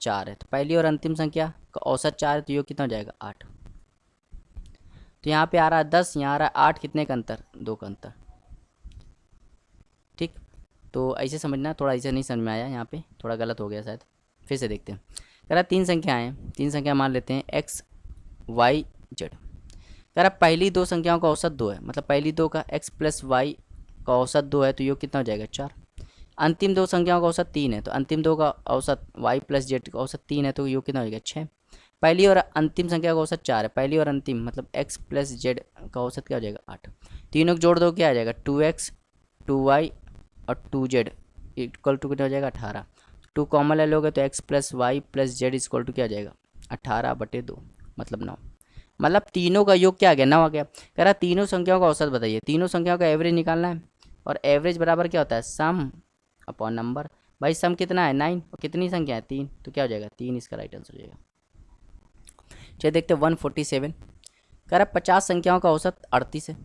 4 है, तो पहली और अंतिम संख्या का औसत 4 है, तो योग कितना हो जाएगा, 8। तो यहाँ पे आ रहा है 10, यहाँ आ रहा है 8, कितने का अंतर, 2 का अंतर। ठीक, तो ऐसे समझना, थोड़ा ऐसे नहीं समझ में आया, यहाँ पे थोड़ा गलत हो गया शायद, फिर से देखते हैं। कह रहा 3 संख्याएँ हैं, 3 संख्या मान लेते हैं x y z। कह रहा पहली 2 संख्याओं का औसत 2 है, मतलब पहली 2 का x + y का औसत 2 है, तो योग कितना हो जाएगा, 4। अंतिम 2 संख्याओं का औसत 3 है, तो अंतिम 2 का औसत y + z का औसत 3 है, तो योग कितना हो जाएगा, 6। पहली और अंतिम संख्या का औसत 4 है, पहली और अंतिम मतलब x + z का औसत क्या हो जाएगा, 8। तीनों को जोड़ दो क्या आ जाएगा, 2x 2y और 2z इक्वल टू कितना हो जाएगा, 18। 2 कॉमन ले लोगे तो x + y + z equal to क्या आ जाएगा, 18/2 मतलब 9। मतलब तीनों का योग क्या आ गया, 9 आ गया। कह रहा तीनों संख्याओं का औसत बताइए, तीनों संख्याओं का एवरेज निकालना है। और एवरेज बराबर क्या होता है, सम अपॉन नंबर। भाई सम कितना है 9 और कितनी संख्या है 3, तो क्या हो जाएगा 3 इसका राइट आंसर हो जाएगा। चलिए देखते हैं 147। कह रहा 50 संख्याओं का औसत 38 है।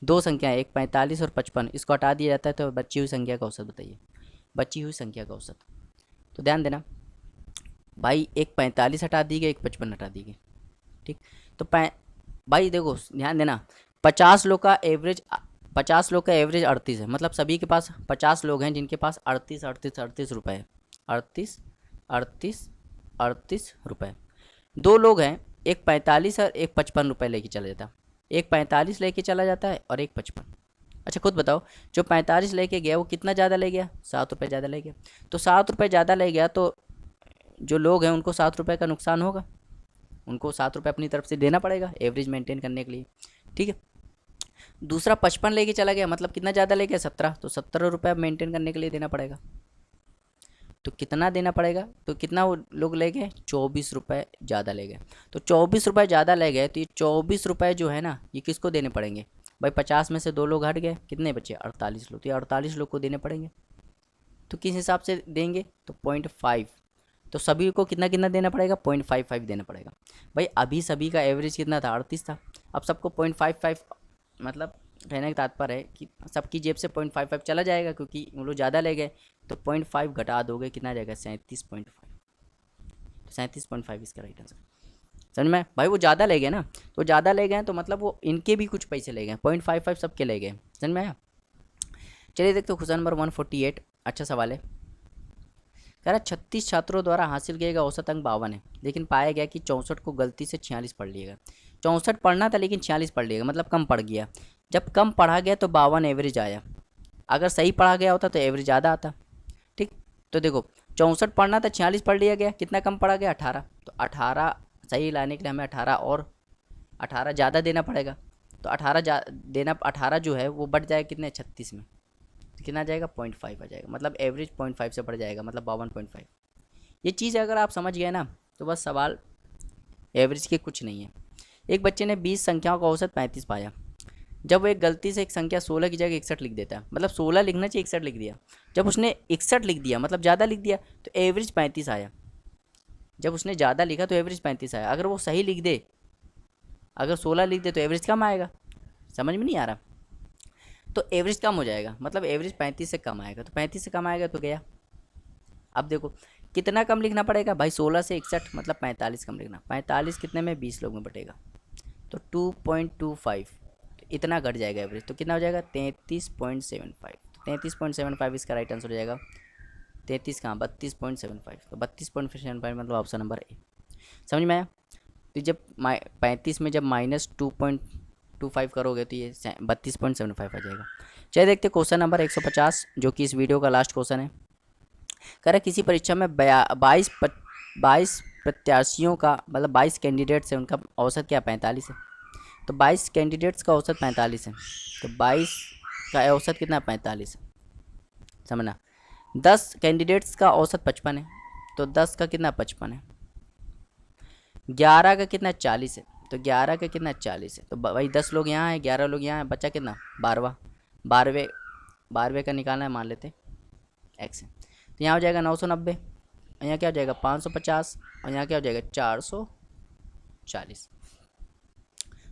दो संख्याएं, एक 45 और 55, इसको हटा दिया जाता है तो बची हुई संख्या का औसत बताइए, बची हुई संख्या का औसत। तो ध्यान देना भाई, एक 45 हटा दी गई, एक 55 हटा दी गई, ठीक। तो भाई देखो ध्यान देना, 50 लोग का एवरेज 38 है, मतलब सभी के पास 50 लोग हैं जिनके पास 38 रुपए है, 38 रुपए। दो लोग हैं, एक 45 और एक 55 रुपए लेके चला जाता है, एक 45 लेके चला जाता है और एक 55। अच्छा खुद बताओ, जो 45 लेके गया वो कितना ज़्यादा ले गया, 7 रुपये ज़्यादा ले गया। तो 7 रुपये ज़्यादा ले गया तो जो लोग हैं उनको 7 रुपये का नुकसान होगा, उनको 7 रुपये अपनी तरफ से देना पड़ेगा एवरेज मेंटेन करने के लिए, ठीक है। दूसरा 55 लेके चला गया, मतलब कितना ज़्यादा ले गया 17, तो 17 रुपये मेंटेन करने के लिए देना पड़ेगा। तो कितना देना पड़ेगा, तो कितना वो लोग ले गए, 24 रुपये ज़्यादा ले गए। तो 24 रुपये ज़्यादा ले गए, तो ये 24 रुपये जो है ना ये किसको देने पड़ेंगे भाई, 50 में से 2 लोग हट गए, कितने बचे 48 लोग, तो ये 48 लोग को देने पड़ेंगे। तो किस हिसाब से देंगे, तो 0.5, तो सभी को कितना कितना देना पड़ेगा, 0.55 देना पड़ेगा। भाई अभी सभी का एवरेज कितना था 38 था, अब सबको 0.55, मतलब कहने का तात्पर्य है कि सबकी जेब से 0.55 चला जाएगा क्योंकि वो लोग ज़्यादा ले गए। तो 0.5 घटा दोगे कितना आ जाएगा 37.5, तो 37.5 इसका राइट आंसर। समझ में भाई, वो ज़्यादा ले गए ना, तो ज़्यादा ले गए तो मतलब वो इनके भी कुछ पैसे ले गए, 0.55 सबके ले गए, समझ में आया। चलिए देखते हो क्वेश्चन नंबर 148, अच्छा सवाल है। कह रहा 36 छात्रों द्वारा हासिल किया गया औसत अंक 52 है, लेकिन पाया गया कि 64 को गलती से 46 पढ़ लिएगा। 64 पढ़ना था लेकिन 46 पढ़ लिएगा, मतलब कम पढ़ गया। जब कम पढ़ा गया तो 52 एवरेज आया, अगर सही पढ़ा गया होता तो एवरेज ज़्यादा आता, ठीक। तो देखो 64 पढ़ना था, 46 पढ़ लिया गया, कितना कम पढ़ा गया 18, तो 18 सही लाने के लिए हमें 18 ज़्यादा देना पड़ेगा। तो 18 जो है वो बढ़ जाएगा कितने 36 में, तो कितना आ जाएगा 0.5 आ जाएगा, मतलब एवरेज 0.5 से बढ़ जाएगा, मतलब 52.5। ये चीज़ अगर आप समझ गए ना तो बस सवाल एवरेज के कुछ नहीं है। एक बच्चे ने 20 संख्याओं का औसत 35 पाया, जब वो एक गलती से एक संख्या 16 की जगह 61 लिख देता है, मतलब 16 लिखना चाहिए 61 लिख दिया, जब उसने 61 लिख दिया मतलब ज़्यादा लिख दिया तो एवरेज 35 आया। जब उसने ज़्यादा लिखा तो एवरेज 35 आया, अगर वो सही लिख दे, अगर 16 लिख दे तो एवरेज कम आएगा, समझ में नहीं आ रहा, तो एवरेज कम हो जाएगा, मतलब एवरेज 35 से कम आएगा, तो 35 से कम आएगा तो गया। अब देखो कितना कम लिखना पड़ेगा भाई, 16 से 61 मतलब 45 कम लिखना, 45 कितने में 20 लोग में बटेगा, तो 2.25, इतना घट जाएगा एवरेज, तो कितना हो जाएगा 33.75, तो 33.75 इसका राइट आंसर हो जाएगा। 33 कहाँ 32.75, तो 32.75 मतलब ऑप्शन नंबर ए। समझ में आया। तो जब 35 में जब -2.25 करोगे तो ये 32.75 आ जाएगा। चलिए देखते क्वेश्चन नंबर 150 जो कि इस वीडियो का लास्ट क्वेश्चन है। कह रहा किसी परीक्षा में 22 प्रत्याशियों का मतलब 22 कैंडिडेट्स हैं, उनका औसत क्या 45 है। तो 22 कैंडिडेट्स का औसत 45 है, तो 22 का औसत कितना 45 है, समझना। 10 कैंडिडेट्स का औसत 55 है, तो 10 का कितना 55 है। 11 का कितना 40 है, तो 11 का कितना 40 है, तो भाई 10 लोग यहाँ हैं 11 लोग यहाँ हैं, बच्चा कितना 12वें का निकालना है, मान लेते एक्स है, तो यहाँ हो जाएगा 990, और यहाँ क्या हो जाएगा 550, और यहाँ क्या हो जाएगा 440।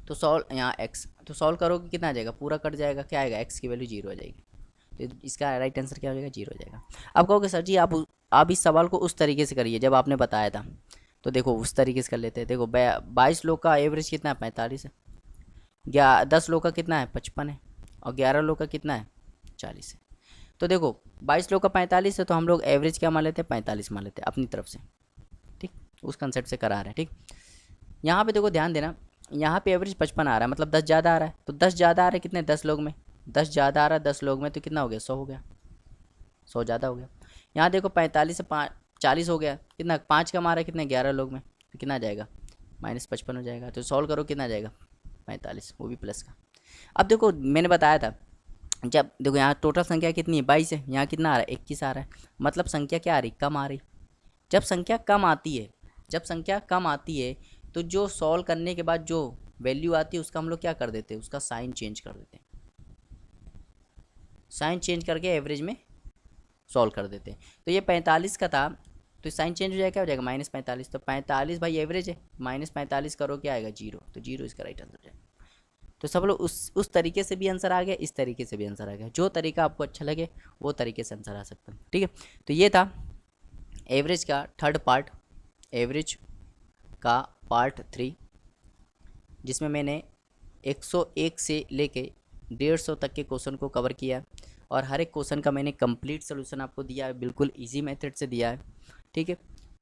तो सॉल्व यहाँ एक्स, तो सॉल्व करोगे कितना आ जाएगा, पूरा कट जाएगा, क्या आएगा एक्स की वैल्यू 0 आ जाएगी, तो इसका राइट आंसर क्या हो जाएगा 0 हो जाएगा। अब कहोगे सर जी आप इस सवाल को उस तरीके से करिए जब आपने बताया था, तो देखो उस तरीके से कर लेते हैं। देखो 22 लोग का एवरेज कितना है 45 है, 10 लोग का कितना है 55 है, और 11 लोग का कितना है 40 है। तो देखो 22 लोग का 45 है, तो हम लोग एवरेज क्या मान लेते हैं 45 मान लेते हैं अपनी तरफ से, ठीक, उस कंसेप्ट से करा रहे हैं, ठीक। यहाँ पे देखो ध्यान देना, यहाँ पे एवरेज 55 आ रहा है, मतलब 10 ज़्यादा आ रहा है, तो 10 ज़्यादा आ रहा है कितने 10 लोग में, 10 ज़्यादा आ रहा है 10 लोग में, तो कितना हो गया 100 हो गया, 100 ज़्यादा हो गया। यहाँ देखो 45 से 40 हो गया, कितना 5 कम आ रहा है कितने 11 लोग में, तो कितना आ जाएगा -55 हो जाएगा। तो सॉल्व करो कितना आ जाएगा 45, वो भी प्लस का। अब देखो मैंने बताया था, जब देखो यहाँ टोटल संख्या कितनी है 22 है, यहाँ कितना आ रहा है 21 आ रहा है, मतलब संख्या क्या आ रही कम आ रही। जब संख्या कम आती है तो जो सॉल्व करने के बाद जो वैल्यू आती है उसका हम लोग क्या कर देते हैं, उसका साइन चेंज कर देते हैं, साइन चेंज करके एवरेज में सॉल्व कर देते हैं। तो ये 45 का था, तो साइन चेंज हो जाएगा, क्या हो जाएगा -45। तो 45 भाई एवरेज है, -45 करो क्या आएगा 0, तो 0 इसका राइट आंसर हो जाएगा। तो सब लोग उस तरीके से भी आंसर आ गया, इस तरीके से भी आंसर आ गया, जो तरीका आपको अच्छा लगे वो तरीके से आंसर आ सकता है। ठीक है, तो ये था एवरेज का थर्ड पार्ट, एवरेज का पार्ट 3, जिसमें मैंने 101 से लेके 150 तक के क्वेश्चन को कवर किया है और हर एक क्वेश्चन का मैंने कंप्लीट सोल्यूशन आपको दिया है, बिल्कुल इजी मेथड से दिया है। ठीक है,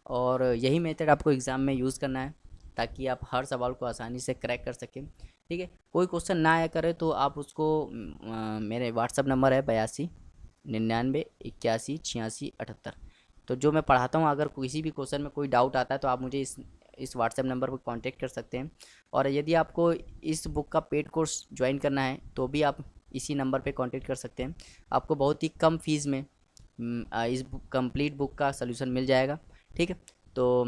और यही मेथड आपको एग्ज़ाम में यूज़ करना है ताकि आप हर सवाल को आसानी से क्रैक कर सकें। ठीक है, कोई क्वेश्चन ना आया करे तो आप उसको मेरे व्हाट्सअप नंबर है 82 99 81 86 78, तो जो मैं पढ़ाता हूँ, अगर किसी भी क्वेश्चन में कोई डाउट आता है तो आप मुझे इस व्हाट्सएप नंबर पर कांटेक्ट कर सकते हैं। और यदि आपको इस बुक का पेड कोर्स ज्वाइन करना है तो भी आप इसी नंबर पे कांटेक्ट कर सकते हैं। आपको बहुत ही कम फीस में इस कंप्लीट बुक का सलूशन मिल जाएगा। ठीक है, तो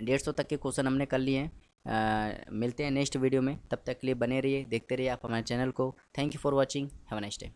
150 तक के क्वेश्चन हमने कर लिए हैं। मिलते हैं नेक्स्ट वीडियो में, तब तक के लिए बने रहिए, देखते रहिए आप हमारे चैनल को। Thank you for watching, have a nice day.